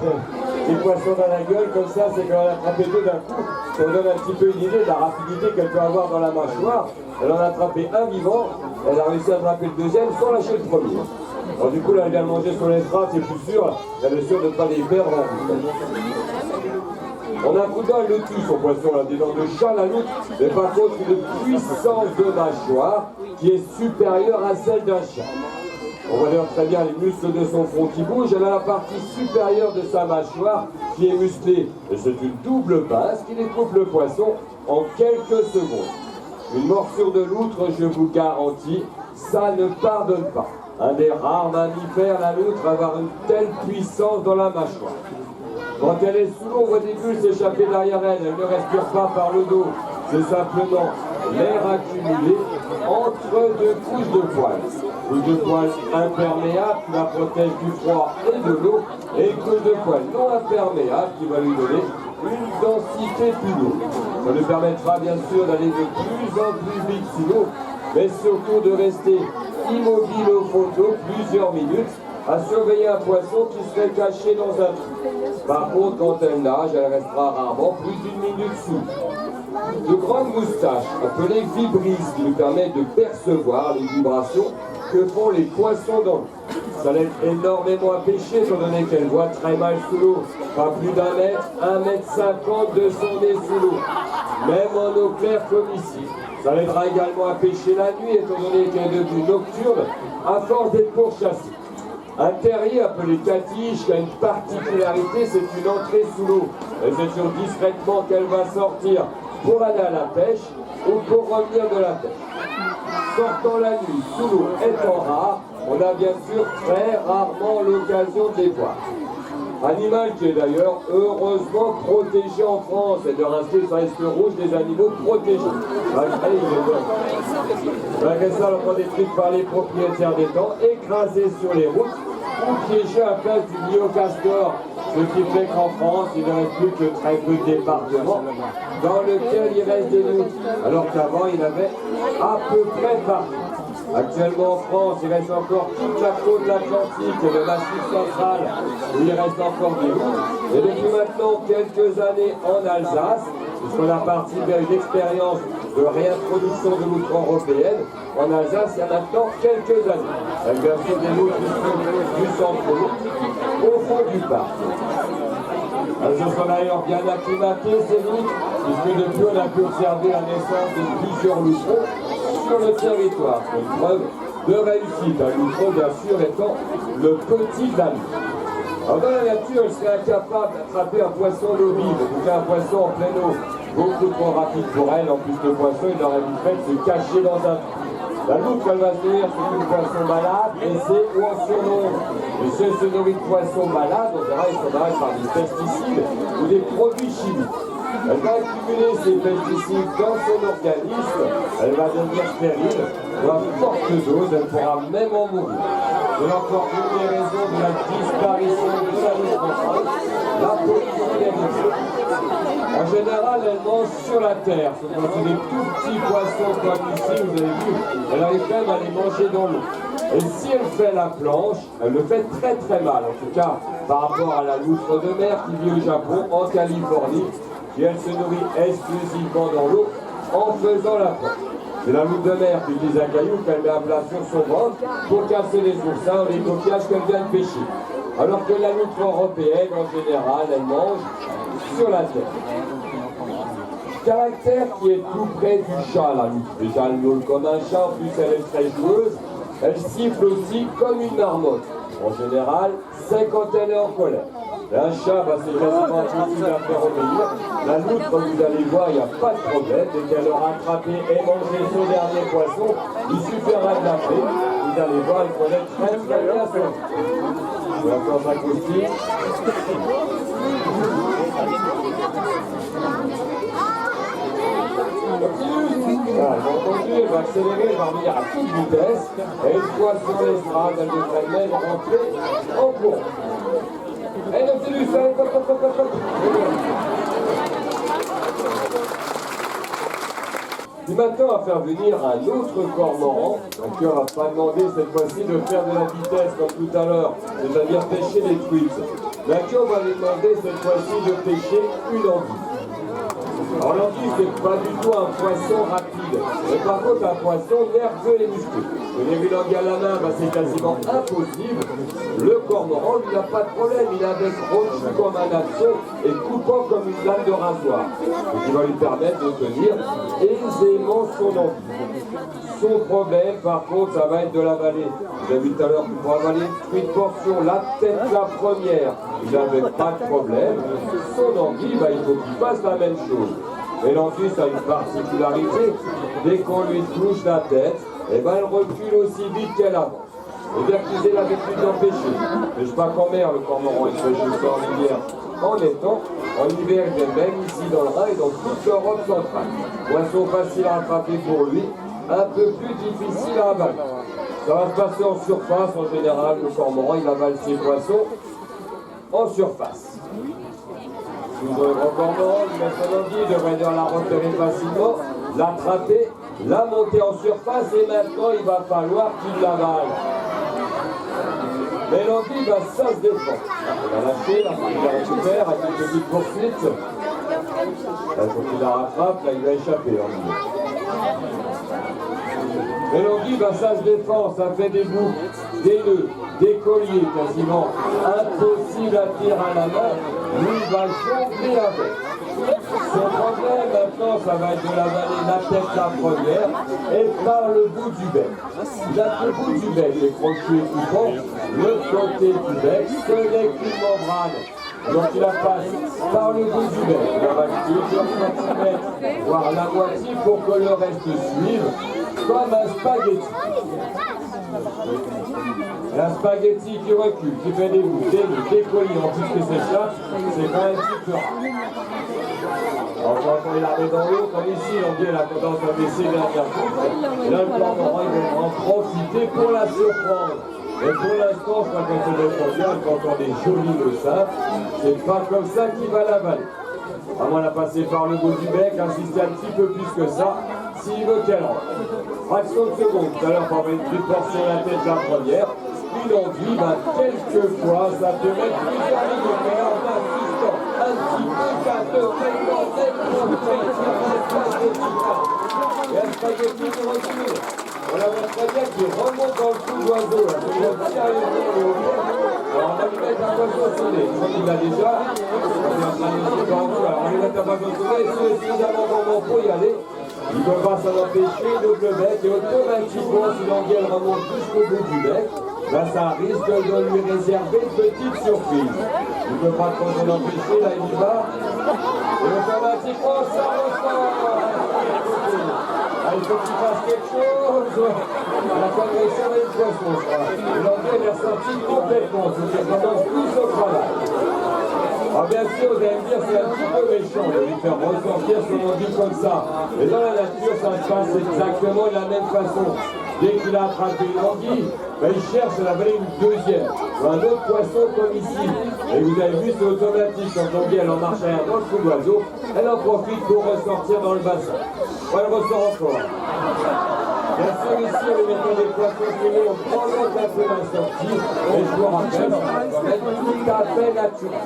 les poissons dans la gueule, comme ça, c'est qu'elle a attrapé deux d'un coup. Ça vous donne un petit peu une idée de la rapidité qu'elle peut avoir dans la mâchoire. Elle en a attrapé un vivant, elle a réussi à attraper le deuxième sans lâcher le premier. Alors du coup, là, elle vient de manger sur les strates, c'est plus sûr, elle est sûre de ne pas les perdre en route. On a un coup d'œil le tue, son poisson, là, des dents de chat, la loutre, mais par contre, une puissance de mâchoire qui est supérieure à celle d'un chat. On voit d'ailleurs très bien les muscles de son front qui bougent. Elle a la partie supérieure de sa mâchoire qui est musclée. Et c'est une double pince qui découpe le poisson en quelques secondes. Une morsure de loutre, je vous garantis, ça ne pardonne pas. Un des rares mammifères, la loutre, à avoir une telle puissance dans la mâchoire. Quand elle est sous l'eau, on voit des bulles s'échapper derrière elle. Elle ne respire pas par le dos. C'est simplement l'air accumulé entre deux couches de poils. Couche de poils imperméable qui la protège du froid et de l'eau, et une couche de poils non imperméable qui va lui donner une densité plus lourde. Ça lui permettra bien sûr d'aller de plus en plus vite sous l'eau, mais surtout de rester immobile au fond de l'eau plusieurs minutes à surveiller un poisson qui serait caché dans un trou. Par contre, quand elle nage, elle restera rarement plus d'une minute sous. De grandes moustaches, appelées vibrisses, qui lui permettent de percevoir les vibrations que font les poissons dans l'eau. Ça l'aide énormément à pêcher, étant donné qu'elle voit très mal sous l'eau. Pas plus d'un mètre, 1,50 m de son nez sous l'eau. Même en eau claire comme ici. Ça l'aidera également à pêcher la nuit, étant donné qu'elle est devenue nocturne, à force d'être pourchassée. Un terrier appelé catiche qui a une particularité, c'est une entrée sous l'eau. Et c'est sur discrètement qu'elle va sortir pour aller à la pêche ou pour revenir de la pêche. Sortant la nuit sous l'eau étant rare, on a bien sûr très rarement l'occasion de les voir. Animal qui est d'ailleurs heureusement protégé en France et de rester sur la liste rouge des animaux protégés. Malgré ça, on prend des trucs par les propriétaires des temps, écrasés sur les routes ou piégés à la place du myocastor. Ce qui fait qu'en France, il ne reste plus que très peu de départements dans lequel il reste des loutres, alors qu'avant il y en avait à peu près partout. Actuellement en France, il reste encore toute la côte atlantique et le massif central où il reste encore des loutres. Et depuis maintenant quelques années en Alsace, puisqu'on a participé à une expérience de réintroduction de loutre européenne, en Alsace il y a maintenant quelques années. La version des loutres du centre au fond du parc. Elles se sont d'ailleurs bien acclimatées ces loutres, puisque depuis on a pu observer la naissance de plusieurs loutrons sur le territoire. C'est une preuve de réussite, un loutron bien sûr étant le petit de la loutre. Alors dans la nature, elle serait incapable d'attraper un poisson d'eau vive, en tout cas un poisson en pleine eau, beaucoup trop rapide pour elle. En plus le poisson, il aurait vite fait de se cacher dans un trou. La loutre, elle va se nourrir, c'est une poisson malade, blessée ou en surnombre. Et si elle se nourrit de poissons malades, on verra, ils sont malades par des pesticides ou des produits chimiques. Elle va accumuler ces pesticides dans son organisme, elle va devenir stérile, ou à forte dose, elle pourra même en mourir. C'est encore une des raisons de la disparition de la loutre en France, la pollution des rivières. En général, elle mange sur la terre, ce sont des tout petits poissons comme ici, vous avez vu, elle arrive quand même à les manger dans l'eau. Et si elle fait la planche, elle le fait très très mal, en tout cas par rapport à la loutre de mer qui vit au Japon, en Californie, et elle se nourrit exclusivement dans l'eau en faisant la planche. C'est la loutre de mer qui utilise un caillou qu'elle met à plat sur son ventre pour casser les oursins ou les coquillages qu'elle vient de pêcher. Alors que la loutre européenne, en général, elle mange sur la terre. Caractère qui est tout près du chat, la loutre. Déjà, elle miaule comme un chat, en plus elle est très joueuse. Elle siffle aussi comme une marmotte. En général, c'est quand elle est en colère. Un chat, c'est quasiment impossible à faire obéir. La loutre, vous allez voir, il n'y a pas de problème. Dès qu'elle aura attrapé et mangé son dernier poisson, il suffira de l'appeler. Vous allez voir, elle connaît très très bien son nom. Je vais encore sa costume. Voilà, elle va accélérer, elle va revenir à toute vitesse. Et une fois sur l'estrade, elle devrait même rentrer en courant. Et Nautilus, allez, hop, hop, hop, hop. Et maintenant, on va faire venir un autre cormoran, qui on va pas demander cette fois-ci de faire de la vitesse comme tout à l'heure, c'est-à-dire pêcher des truites. Mais qui on va lui demander cette fois-ci de pêcher une anguille. Alors l'anguille, c'est pas du tout un poisson rapide, mais par contre un poisson nerveux et musclé. Venir une anguille à la main, c'est quasiment impossible. Le cormoran, lui, n'a pas de problème, il a des gros cheveux comme un hameçon et coupant comme une lame de rasoir. Ce qui va lui permettre de tenir aisément son anguille. Son problème, par contre, ça va être de l'avaler. Vous avez vu tout à l'heure que pour avaler une portion, la tête la première, il n'avait pas de problème. Son anguille, il faut qu'il fasse la même chose. Et l'anguille, ça a une particularité. Dès qu'on lui touche la tête, elle recule aussi vite qu'elle avance. Et bien qu'ils aient l'habitude d'en pêcher. Mais je sais pas qu'en mer, le cormoran, il pêche aussi en hiver. En étant, en hiver, il est même ici dans le Rhin et dans toute l'Europe centrale. Poisson facile à attraper pour lui, un peu plus difficile à avaler. Ça va se passer en surface, en général, le cormoran, il avale ses poissons en surface. Le grand cormoran, il met son anguille, devrait devoir la repérer facilement, l'attraper, la monter en surface et maintenant il va falloir qu'il l'avale. Mais l'anguille, ça se défend. Il va lâcher, là, il la récupère avec une petite poursuite. Là, quand il la rattrape, là, il va échapper l'anguille. Mais l'anguille, ça se défend, ça fait des boucles, des nœuds, des colliers quasiment impossible à tirer à la main. Lui, il va jongler avec. Son problème maintenant, ça va être de l'avaler la tête la première et par le bout du bec. Il a le bout du bec, les crochets coupants, le côté du bec, ce n'est qu'une membrane. Donc il la passe par le bout du bec. Il va plusieurs centimètres, voire la moitié pour que le reste suive, comme un spaghetti. Un spaghetti qui recule, qui fait des bouts, des colliers, en plus que c'est ça, c'est quand même super rare. Alors quand il la met dans l'eau, comme ici, l'anguille a tendance à baisser derrière tout. Et là, le cormoran, il va en profiter pour la surprendre. Et pour l'instant, je crois qu'elle se défend bien, elle fait encore des jolis nœuds simples. C'est pas comme ça qu'il va l'avaler. Vraiment la passer par le bout du bec, insister un petit peu plus que ça, s'il veut qu'elle rentre. Fraction de seconde, tout à l'heure, on va une petite portion de la tête la première. Une envie, quelquefois, ça peut mettre plusieurs lignes de fer en insistant un petit peu, ça te fait penser pour et un spaghetti qui recule. On la voit très bien qui remonte dans le cou d'oiseau, là, c'est bien sérieusement le haut. Alors on va lui mettre un poisson sonné, je crois qu'il l'a déjà. On est en train de le dire en dessous, alors on va lui mettre un poisson sonné, et si suffisamment gourmand pour y aller, il ne peut pas s'en empêcher, double bec, et automatiquement, si l'anguille remonte jusqu'au bout du bec, là ça risque de lui réserver une petite surprise. Il ne peut pas trop s'en empêcher, là il y va, et automatiquement ça ressort. Ah, il faut qu'il fasse quelque chose. La progression est une poisson, je crois. L'anglais est ressorti complètement. Il faut qu'il commence plus au travail. Alors bien sûr, vous allez me dire, c'est un petit peu méchant de lui faire ressortir son anguille comme ça. Mais dans la nature, ça se passe exactement de la même façon. Dès qu'il a attrapé une anguille, il cherche à avaler une deuxième, ou un autre poisson comme ici. Et vous avez vu, c'est automatique. Quand l'anguille elle en marche arrière dans le cou d'oiseau, elle en profite pour ressortir dans le bassin. Elle ressort encore. Bien sûr, ici, on met des poissons filés, on prolonge un peu la sortie, et je vous rappelle, ça va quand même tout à fait naturel.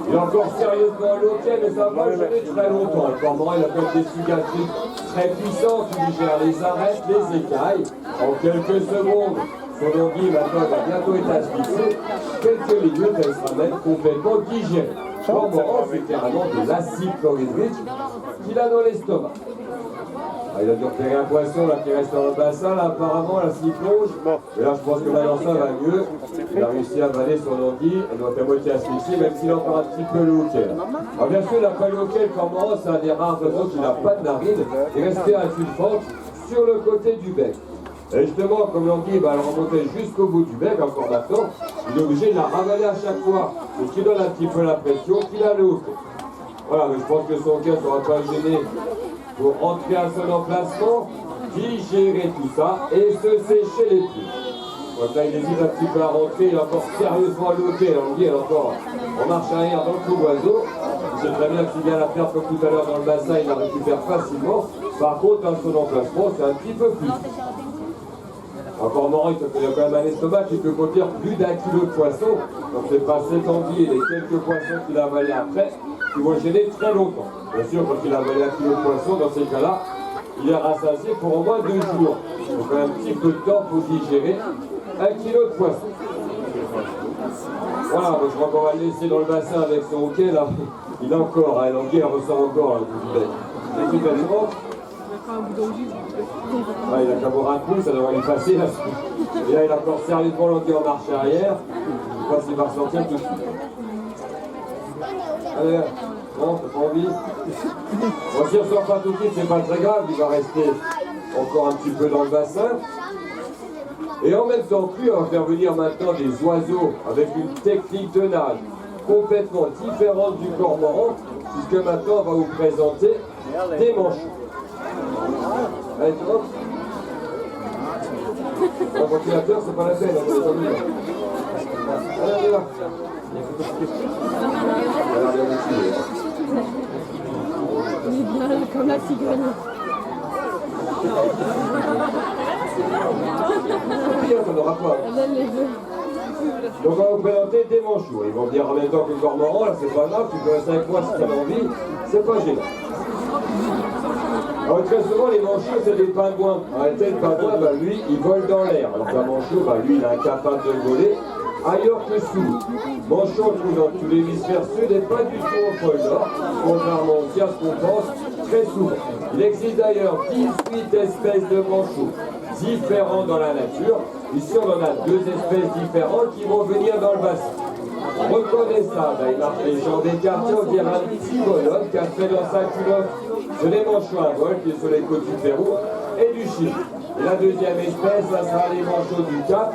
Il est encore sérieusement loquet, mais ça va durer très longtemps. Le cormoran, il a fait des cicatrices très puissantes qui gèrent les arêtes, les écailles. En quelques secondes, son anguille maintenant va bientôt être asphyxiée. Quelques minutes, elle sera même complètement digérée. Le cormoran, c'est carrément de l'acide chlorhydrique qu'il a dans l'estomac. Ah, il a dû repérer un poisson là, qui reste dans le bassin, là, apparemment, là, s'il plonge. Mais là, je pense que maintenant, ça va mieux. Il a réussi à avaler son anguille, elle doit être à moitié asphyxiée, même s'il a encore un petit peu le hoquet. Alors, bien sûr, il n'a pas le hoquet, le cormoran, c'est un des rares oiseaux qui n'a pas de narine, et resté à une fente sur le côté du bec. Et justement, comme l'anguille va le remonter jusqu'au bout du bec, encore maintenant, il est obligé de la ravaler à chaque fois. Ce qui donne un petit peu l'impression qu'il a le hoquet. Voilà, mais je pense que son hoquet ne sera pas gêné pour rentrer à son emplacement, digérer tout ça et se sécher les pieds. Donc là, il hésite un petit peu à rentrer, il est encore sérieusement loqué, l'anguille est encore en marche arrière dans le cou d'oiseau. Il sait très bien que s'il vient la faire comme tout à l'heure dans le bassin, il la récupère facilement. Par contre, dans son emplacement, c'est un petit peu plus. Encore marrant, il a quand même un estomac qui peut contenir plus d'1 kilo de poisson. Donc c'est pas cette anguille et les quelques poissons qu'il a avalés après qui vont le gêner très longtemps. Bien sûr, quand il a avalé 1 kilo de poisson, dans ces cas-là, il est rassasié pour au moins 2 jours. Il faut quand même un petit peu de temps pour digérer 1 kilo de poisson. Voilà, donc je crois qu'on va le laisser dans le bassin avec son hoquet là. Il a encore, hein, l'anguille elle ressort encore là, du bec. Efficacement. Ah, il a qu'à boire un coup, ça devrait lui passer là. Et là il a encore sérieusement l'anguille en marche arrière. Je ne sais pas s'il va ressortir tout de suite. Allez, bon, t'as pas envie. Bon, s'il ne ressort pas tout de suite, c'est pas très grave, il va rester encore un petit peu dans le bassin. Et en même temps, on va faire venir maintenant des oiseaux avec une technique de nage complètement différente du cormoran, puisque maintenant on va vous présenter des manchots. Allez, tu vois. Un ventilateur, c'est pas la peine, on va les allez, allez là. Il est bien comme la cigogne. On n'aura pas. Elle les veut. Donc on va vous présenter des manchots. Ils vont venir en même temps que le cormoran, là c'est pas grave, tu peux rester avec moi si tu as envie, c'est pas gênant. Alors très souvent les manchots c'est des pingouins. En réalité le pingouin, lui il vole dans l'air. Alors qu'un manchot, lui il est incapable de voler ailleurs que sous. Manchot on trouve dans tous les hémisphères sud et pas du tout au pôle nord, contrairement aussi à ce qu'on pense très souvent. Il existe d'ailleurs 18 espèces de manchots différents dans la nature. Ici on en a 2 espèces différentes qui vont venir dans le bassin. Reconnaissable, il marche les jambes écartées, on dirait un petit bonhomme qui a fait dans sa culotte de les manchots à vol qui est sur les côtes du Pérou et du Chili. Et la deuxième espèce, ça sera les manchots du Cap,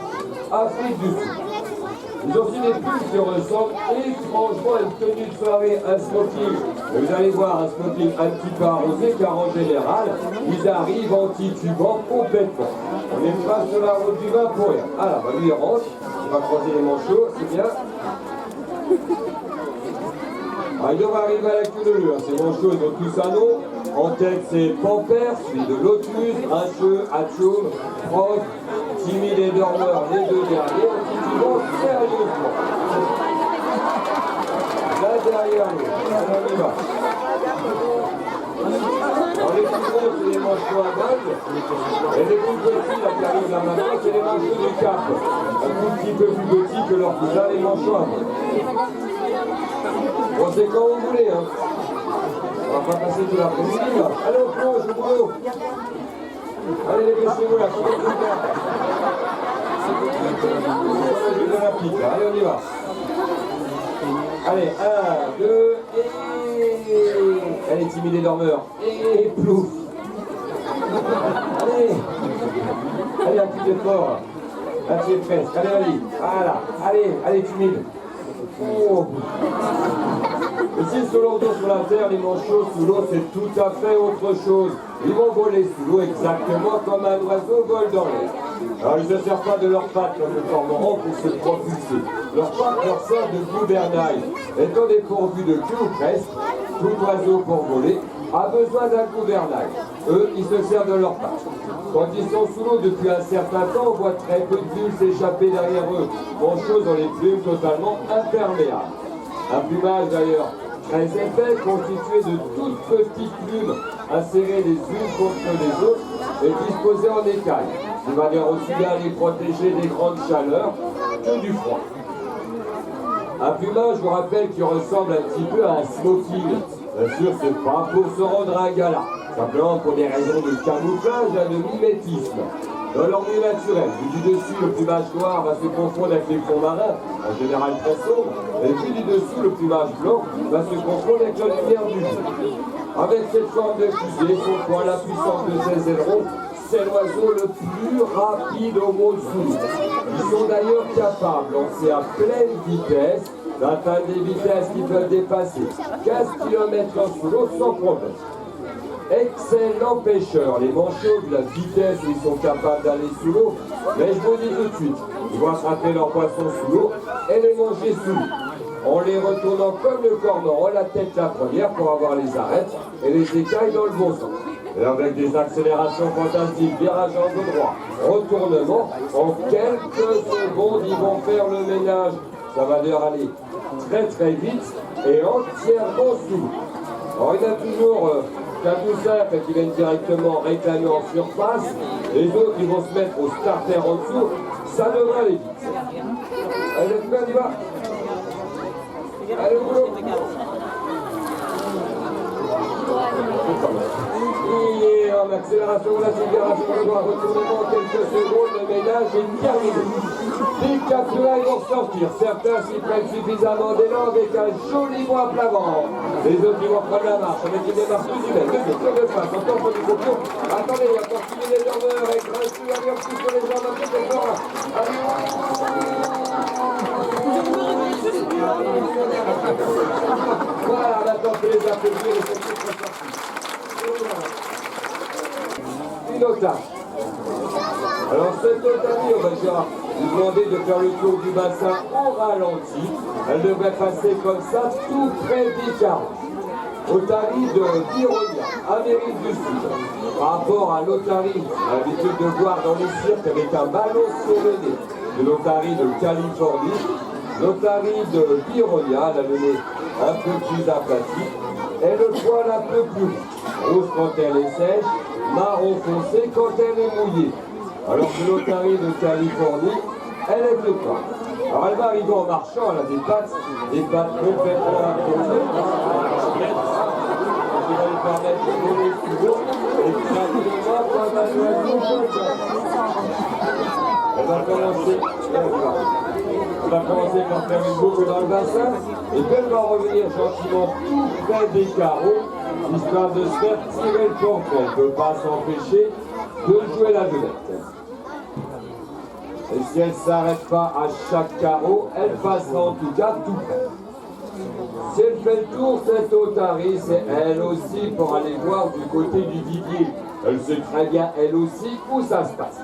Afrique du Sud. Ils ont aussi des pulls qui ressemblent étrangement à une tenue de soirée, un smoking. Et vous allez voir un smoking un petit peu arrosé car en général, ils arrivent en titubant complètement. On est pas sur la route du vin pour rien. Alors, lui il rentre, il va croiser les manchots, c'est bien. Alors, il devrait arriver à la queue de leu, hein. Ces manchots, ils ont tous un nom. En tête, c'est Pampers, suivi de Lotus, Grincheux, Atchoum, Frost, Timide et Dormeur, les deux derniers, en cultivant sérieusement. Là derrière nous, alors on y va. Alors les plus gros, c'est les manchots à bague, et les plus petits, là qui arrivent là maintenant, c'est les manchots du Cap. Un tout petit peu plus petits que leurs cousins, les manchots à bague. Bon, c'est quand vous voulez, hein. On va pas passer tout l'après-midi, là. Allez, on plonge, au boulot. Allez, dépêchez-vous, là, comment vous faire. De la pique, là. Allez, on y va. Allez, 1, 2, et... Allez, timide et dormeur. Et plouf. Allez. Allez, un petit effort. Là, tu es presque. Allez, allez. Voilà. Allez, allez, timide. Oh. Ici, sous l'eau sur la terre, les manchots sous l'eau, c'est tout à fait autre chose. Ils vont voler sous l'eau exactement comme un oiseau vole dans l'air. Alors, ils ne se servent pas de leurs pattes comme le cormoran pour se propulser. Leurs pattes leur servent de gouvernail. Étant dépourvus de queue ou presque, tout oiseau pour voler a besoin d'un gouvernail. Eux, ils se servent de leurs pattes. Quand ils sont sous l'eau depuis un certain temps, on voit très peu de bulles s'échapper derrière eux. Manchots ont les plumes totalement imperméables. Un plumage d'ailleurs très épais, constitué de toutes petites plumes insérées les unes contre les autres et disposées en écailles, de manière aussi bien à les protéger des grandes chaleurs que du froid. Un plumage, je vous rappelle, qui ressemble un petit peu à un smoking. Bien sûr, c'est pas pour se rendre à un gala, simplement pour des raisons de camouflage et de mimétisme. Dans leur milieu naturel, vu du dessus, le plumage noir va se confondre avec les fonds marins, en général très sombres, et vu du dessous, le plumage blanc va se confondre avec la lumière du jour. Avec cette forme de fusée, son poids, la puissance de ses ailerons, c'est l'oiseau le plus rapide au monde sous l'eau. Ils sont d'ailleurs capables, lancés à pleine vitesse, d'atteindre des vitesses qui peuvent dépasser 15 km sous l'eau sans problème. Excellents pêcheurs, les manchots, de la vitesse où ils sont capables d'aller sous l'eau, mais je vous dis tout de suite, ils vont attraper leurs poissons sous l'eau et les manger sous l'eau, en les retournant comme le cormoran, la tête la première pour avoir les arêtes et les écailles dans le bon sens. Et avec des accélérations fantastiques, virage en droit, retournement, en quelques secondes, ils vont faire le ménage. Ça va leur aller très très vite et entièrement sous l'eau. Alors il y a toujours qu'un tout simple qui viennent directement réclamer en surface, les autres ils vont se mettre au starter en dessous, ça devrait aller vite. Allez, on y va. Allez, au boulot. Et en accélération, l'accélération, on doit retournement en quelques secondes, le ménage est terminé. Les capturés vont sortir, certains s'y prennent suffisamment d'élan avec un joli bois à plat ventre. Les autres ils vont prendre la marche avec une démarche plus humaine, de tour de face, encore pour du copion. Attendez, il y a encore Timide et Dormeur et Grincheux, allez on pousse sur les jambes, un petit effort. Allez, voilà, maintenant c'est les applaudissements et c'est tout sorti. Une otage. Alors cette otage, on va déjà lui demander de faire le tour du bassin au ralenti. Elle devrait passer comme ça tout près des carreaux. Otarie de Bironia, Amérique du Sud. Par rapport à l'otarie, on a l'habitude de voir dans les cirques avec un ballon sur le nez, de l'otarie de Californie. L'otarie de Bironia, elle a le nez un peu plus aplati et le poil un peu plus rouge quand elle est sèche, marron foncé quand elle est mouillée. Alors que l'otarie de Californie, elle est de pas. Alors elle va arriver en marchant, elle a des pattes complètement imposées, qui va lui permettre de voler sous l'eau, et exactement comme un oiseau. Elle va commencer par faire une boucle dans le bassin, et puis elle va revenir gentiment tout près des carreaux, histoire de se faire tirer le portrait. Elle ne peut pas s'empêcher de jouer la vedette. Et si elle ne s'arrête pas à chaque carreau, elle passera en tout cas tout près. Si elle fait le tour, cette otarie, c'est elle aussi pour aller voir du côté du vivier. Elle sait très bien, elle aussi, où ça se passe.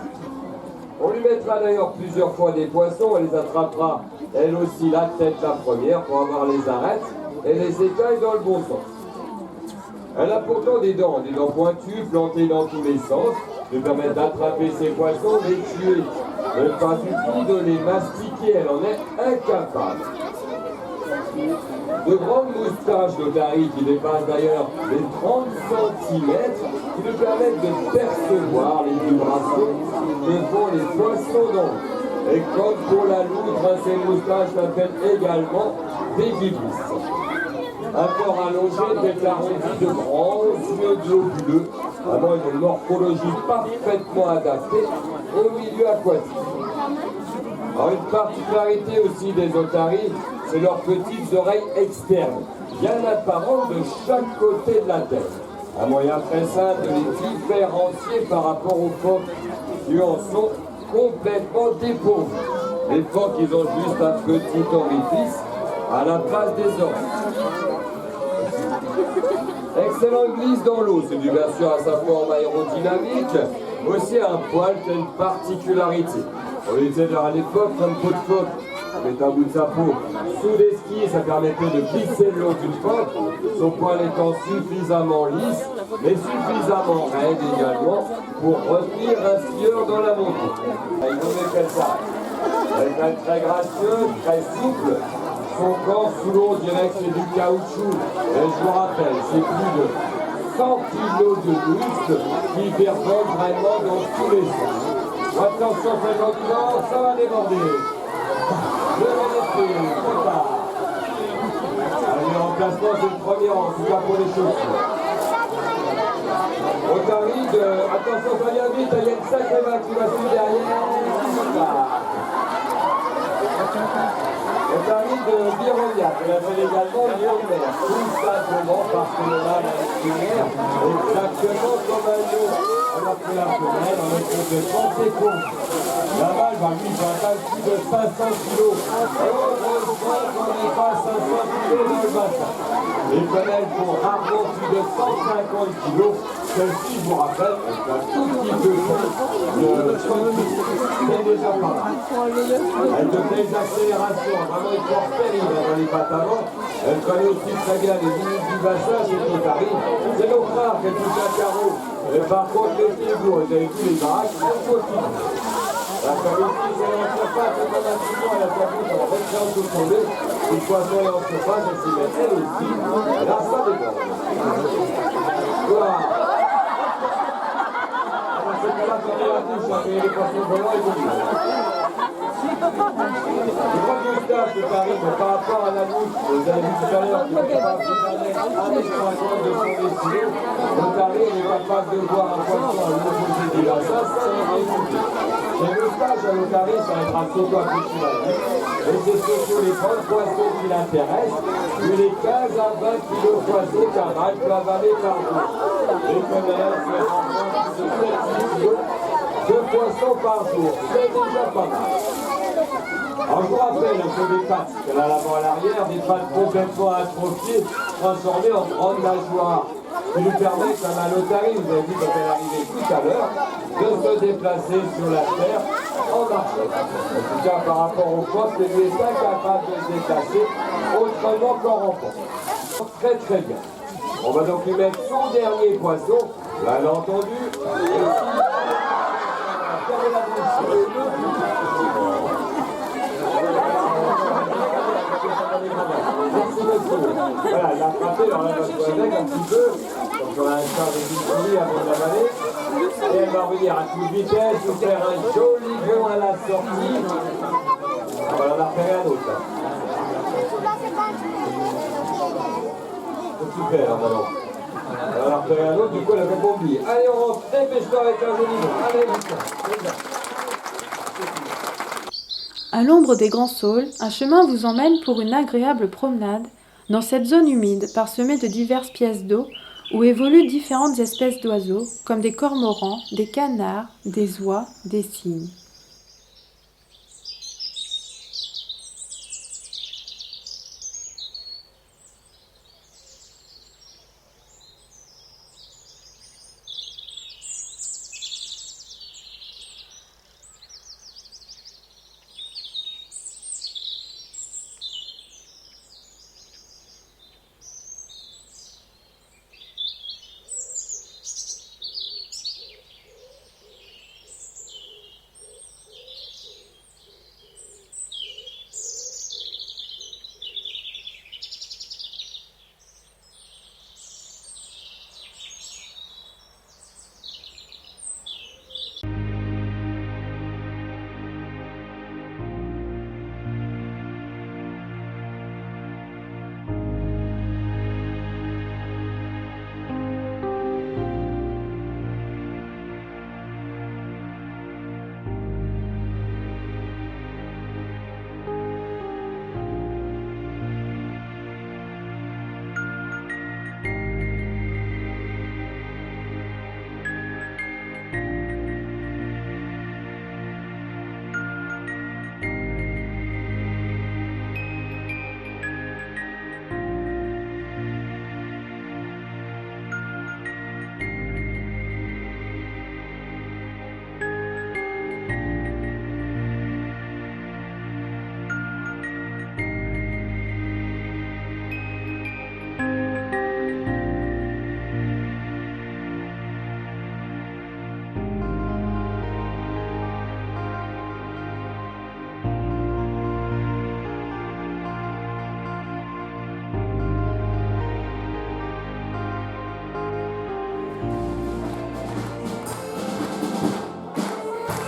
On lui mettra d'ailleurs plusieurs fois des poissons, elle les attrapera, elle aussi, la tête la première pour avoir les arêtes. et les écailles dans le bon sens. Elle a pourtant des dents pointues, plantées dans tous les sens, lui permettent d'attraper ces poissons, de les tuer, mais pas du tout de les mastiquer, elle en est incapable. De grandes moustaches d'otaries qui dépassent d'ailleurs les 30 cm qui nous permettent de percevoir les vibrations que font les poissons dans l'eau. Et comme pour la loutre, ces moustaches s'appellent également des gibus. Un corps allongé déclaré de grands yeux globuleux, vraiment une morphologie parfaitement adaptée au milieu aquatique. Alors une particularité aussi des otaries, c'est leurs petites oreilles externes, bien apparentes de chaque côté de la tête. Un moyen très simple de les différencier par rapport aux phoques qui en sont complètement dépourvus. Les phoques, ils ont juste un petit orifice à la place des oreilles. Excellente glisse dans l'eau, c'est dû bien sûr à sa forme aérodynamique, aussi un poil qui a une particularité. On l'utilisait à l'époque comme peau de phoque, met un bout de sa peau sous des skis, ça permettait de glisser le long d'une phoque, son poil étant suffisamment lisse, mais suffisamment raide également pour retenir un skieur dans la montée. Il nommait qu'elle s'arrête. Elle est très gracieuse, très souple. Son corps sous l'eau, on dirait que c'est du caoutchouc. Et je vous rappelle, c'est plus de 100 kilos de muscles qui verbotent vraiment dans tous les sens. Attention, faites l'audience, ça va déborder. Je vais rester, trop tard. Allez, en placement, c'est le premier rang, en tout cas pour les chaussures. Otaride, attention, ça vient vite, il y a une sacrée vague qui va suivre derrière. Otaride de Vironiac, elle appelle également Lyonnaire, tout simplement parce que le mâle a une lumière exactement comme un lion, alors que la femelle en est complètement déconfie. La mâle va lui faire un plus de 500 kg. Heureusement qu'on n'est pas 500 kg dans le bassin. Les femelles font rarement plus de 150 kg. Celle-ci, je vous rappelle, elle fait un tout petit peu de c'est déjà pas mal. Elle de belles accélérations, vraiment une force terrible dans les pattes avant. Elle connaît aussi très bien les limites du bassin, c'est Otarie. C'est nos frères qui touchent un carreau. Et par contre, les pieds vous avez vu les baraques, on continue. La communauté, c'est en surface, c'est comme un ciment, elle a sa bouche, elle va retirer en tout tomber. Une poisson est en surface, elle s'y met elle aussi. Et là, ça dépend. Voilà. Dans ce cas-là, quand on est à touche, les poissons volants, ils vont bien. Les grandes moustaches de Paris, mais par rapport à la mouche, vous avez vu tout à l'heure, qui est capable de donner 1,50 de son décision. L'Otarie est capable de voir un poisson à l'opposé du bassin, ça va écouter. Les moustaches à l'Otarie, ça va être un pseudo-approximatif. Et c'est surtout les grands poissons qui l'intéressent, puis les 15 à 20 kilos de poissons qu'un mâle peut avaler par jour. Les femelles font environ de 7 kilos de poissons par jour. C'est déjà pas mal. Alors je vous rappelle un peu des pattes, qu'elle a l'avant à l'arrière, des pattes complètement atrophiées, transformées en grandes nageoires, qui lui permettent, comme à l'Otarie, vous avez vu quand elle arrivait tout à l'heure, de se déplacer sur la terre en marchant. En tout cas, par rapport au poste, elle est incapable de se déplacer autrement qu'en rampant. Très très bien. On va donc lui mettre son dernier poisson, bien entendu, et voilà, il a frappé, alors là, elle va se avec un petit peu, donc on a un quart de souris avant de l'avaler, et elle va revenir à toute vitesse, nous faire un joli bond à la sortie. On va en repérer un autre, là. C'est super, là, maintenant. On va en repérer un autre, du coup, elle a fait oublier. Allez, on rentre, dépêche-toi avec un joli bond. Allez, vite. À l'ombre des grands saules, un chemin vous emmène pour une agréable promenade dans cette zone humide parsemée de diverses pièces d'eau où évoluent différentes espèces d'oiseaux comme des cormorans, des canards, des oies, des cygnes.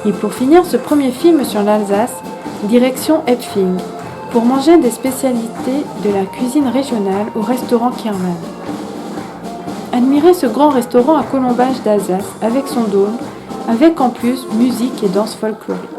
Et pour finir ce premier film sur l'Alsace, direction Epfing, pour manger des spécialités de la cuisine régionale au restaurant Kierman. Admirez ce grand restaurant à colombage d'Alsace avec son dôme, avec en plus musique et danse folklorique.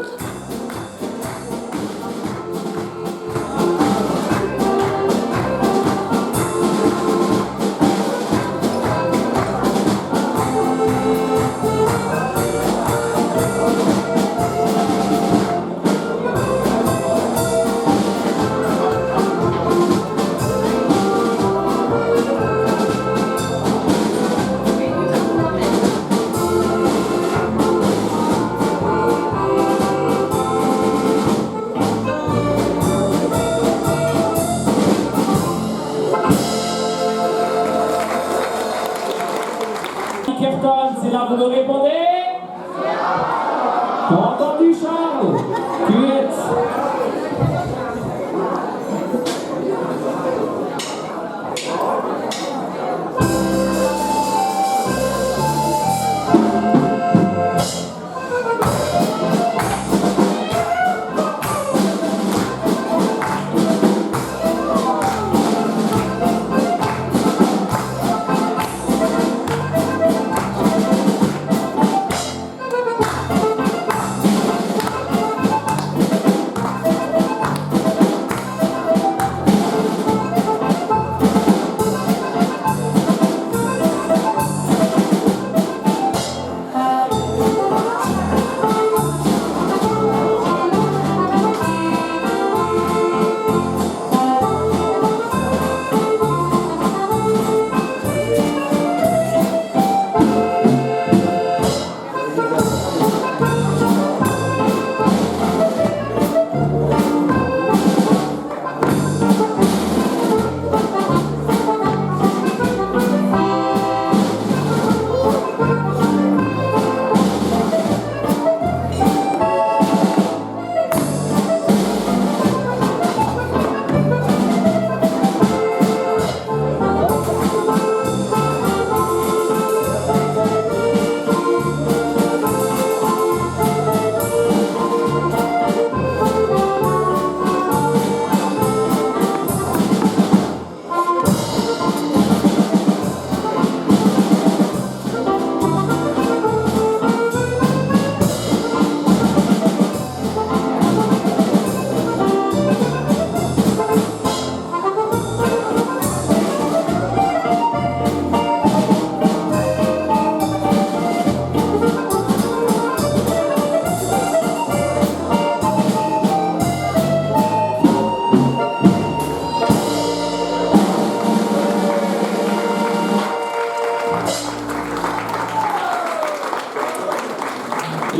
C'est là, vous me répondez? T'as entendu, Charles? Cuette.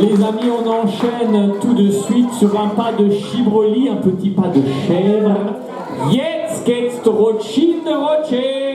Les amis, on enchaîne tout de suite sur un pas de Chibroli, un petit pas de chèvre. Jetzt geht's Rotschin de Rocher.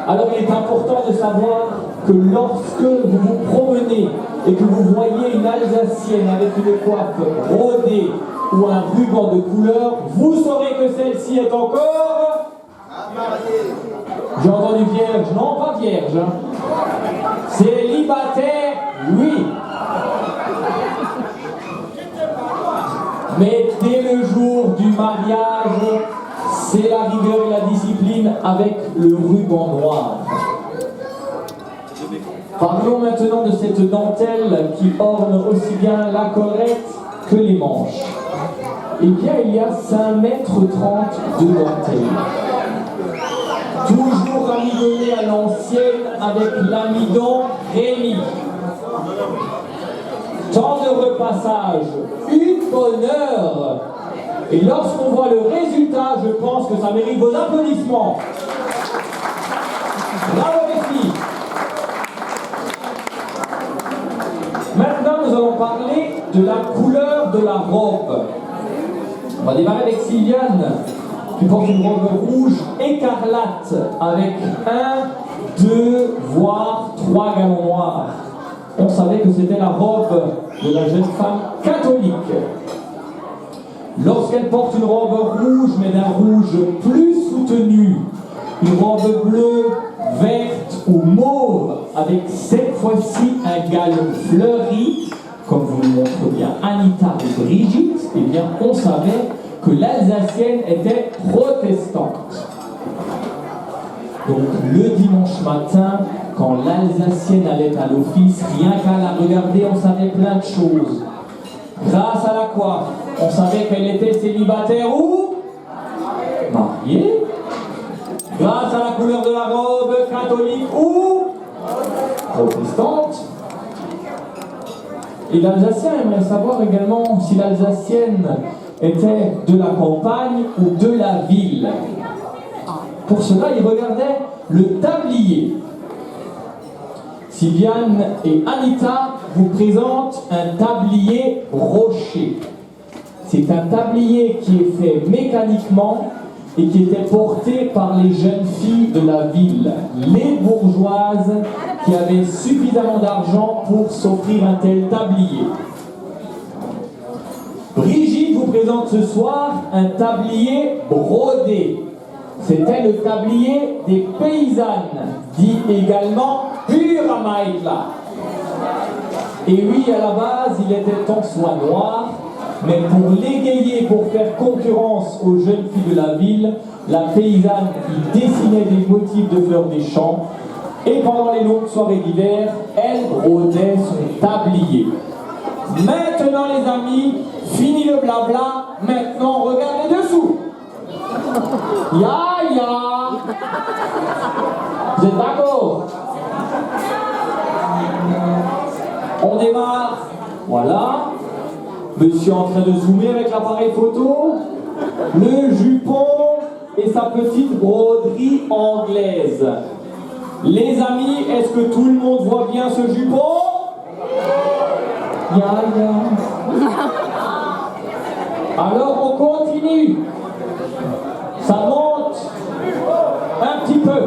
Alors il est important de savoir que lorsque vous vous promenez et que vous voyez une Alsacienne avec une coiffe brodée ou un ruban de couleur, vous saurez que celle-ci est encore... J'ai entendu vierge, non pas vierge. Hein. Célibataire, oui. Mais dès le jour du mariage, c'est la rigueur et la discipline avec le ruban noir. Parlons maintenant de cette dentelle qui orne aussi bien la collerette que les manches. Eh bien, il y a 5,30 m de dentelle. Toujours amidonnée à l'ancienne avec l'amidon Rémi. Temps de repassage, une bonne heure. Et lorsqu'on voit le résultat, je pense que ça mérite vos applaudissements. Bravo les filles. Maintenant, nous allons parler de la couleur de la robe. On va démarrer avec Sylviane, qui porte une robe rouge écarlate avec 1, 2, voire 3 galons noirs. On savait que c'était la robe de la jeune femme catholique. Lorsqu'elle porte une robe rouge, mais d'un rouge plus soutenu, une robe bleue, verte ou mauve, avec cette fois-ci un galon fleuri, comme vous le montrez bien Anita et Brigitte, eh bien on savait que l'Alsacienne était protestante. Donc le dimanche matin, quand l'Alsacienne allait à l'office, rien qu'à la regarder, on savait plein de choses. Grâce à la coiffe, on savait qu'elle était célibataire ou mariée. Grâce à la couleur de la robe, catholique ou protestante. Et l'Alsacien aimerait savoir également si l'Alsacienne était de la campagne ou de la ville. Pour cela, il regardait le tablier. Sylviane et Anita vous présentent un tablier rocher. C'est un tablier qui est fait mécaniquement et qui était porté par les jeunes filles de la ville, les bourgeoises qui avaient suffisamment d'argent pour s'offrir un tel tablier. Brigitte vous présente ce soir un tablier brodé. C'était le tablier des paysannes, dit également Puramaïla. Et oui, à la base, il était en soie noire, mais pour l'égayer, pour faire concurrence aux jeunes filles de la ville, la paysanne y dessinait des motifs de fleurs des champs, et pendant les longues soirées d'hiver, elle brodait son tablier. Maintenant, les amis, fini le blabla, maintenant regardez dessous. Ya ya. Vous êtes d'accord? On démarre. Voilà. Monsieur est en train de zoomer avec l'appareil photo. Le jupon et sa petite broderie anglaise. Les amis, est-ce que tout le monde voit bien ce jupon? Ya ya. Alors on continue. Ça monte un petit peu.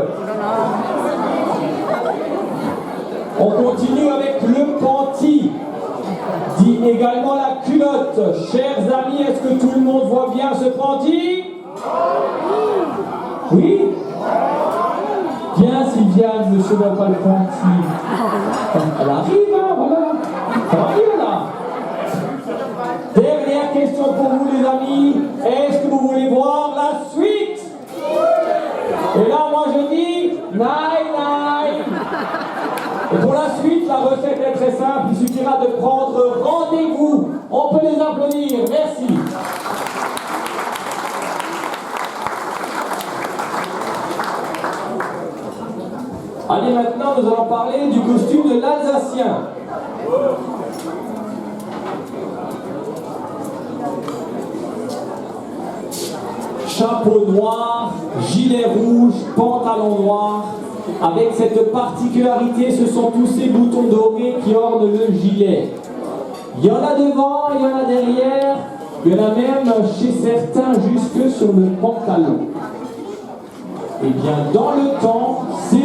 On continue avec le panty. Dit également la culotte. Chers amis, est-ce que tout le monde voit bien ce panty? Oui? Bien Sylviane, monsieur n'a pas le panty. Elle arrive, hein, voilà. Ça va bien là. Dernière question pour vous les amis. Est-ce que vous voulez voir la suite? Et là moi je dis naï naï. Et pour la suite, la recette est très simple. Il suffira de prendre rendez-vous. On peut les applaudir. Merci. Allez, maintenant nous allons parler du costume de l'Alsacien. Chapeau noir, gilet rouge, pantalon noir. Avec cette particularité, ce sont tous ces boutons dorés qui ornent le gilet. Il y en a devant, il y en a derrière, il y en a même chez certains jusque sur le pantalon. Et bien dans le temps, ces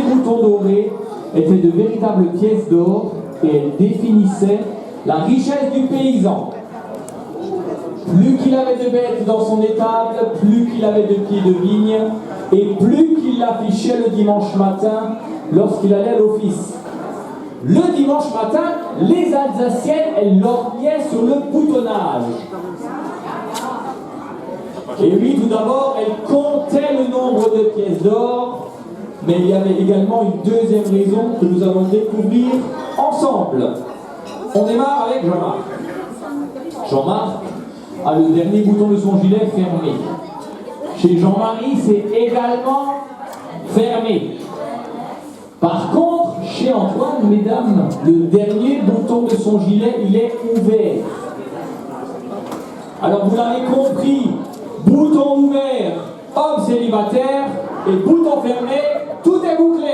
étaient de véritables pièces d'or et elles définissaient la richesse du paysan. Plus qu'il avait de bêtes dans son étable, plus qu'il avait de pieds de vigne, et plus qu'il l'affichait le dimanche matin lorsqu'il allait à l'office. Le dimanche matin, les Alsaciennes, elles lorgnaient sur le boutonnage. Et oui, tout d'abord, elles comptaient le nombre de pièces d'or, mais il y avait également une deuxième raison que nous allons découvrir ensemble. On démarre avec Jean-Marc. Jean-Marc a le dernier bouton de son gilet fermé. Chez Jean-Marie, c'est également fermé. Par contre, chez Antoine, mesdames, le dernier bouton de son gilet, il est ouvert. Alors vous l'avez compris, bouton ouvert, homme célibataire, et bouton fermé, tout est bouclé.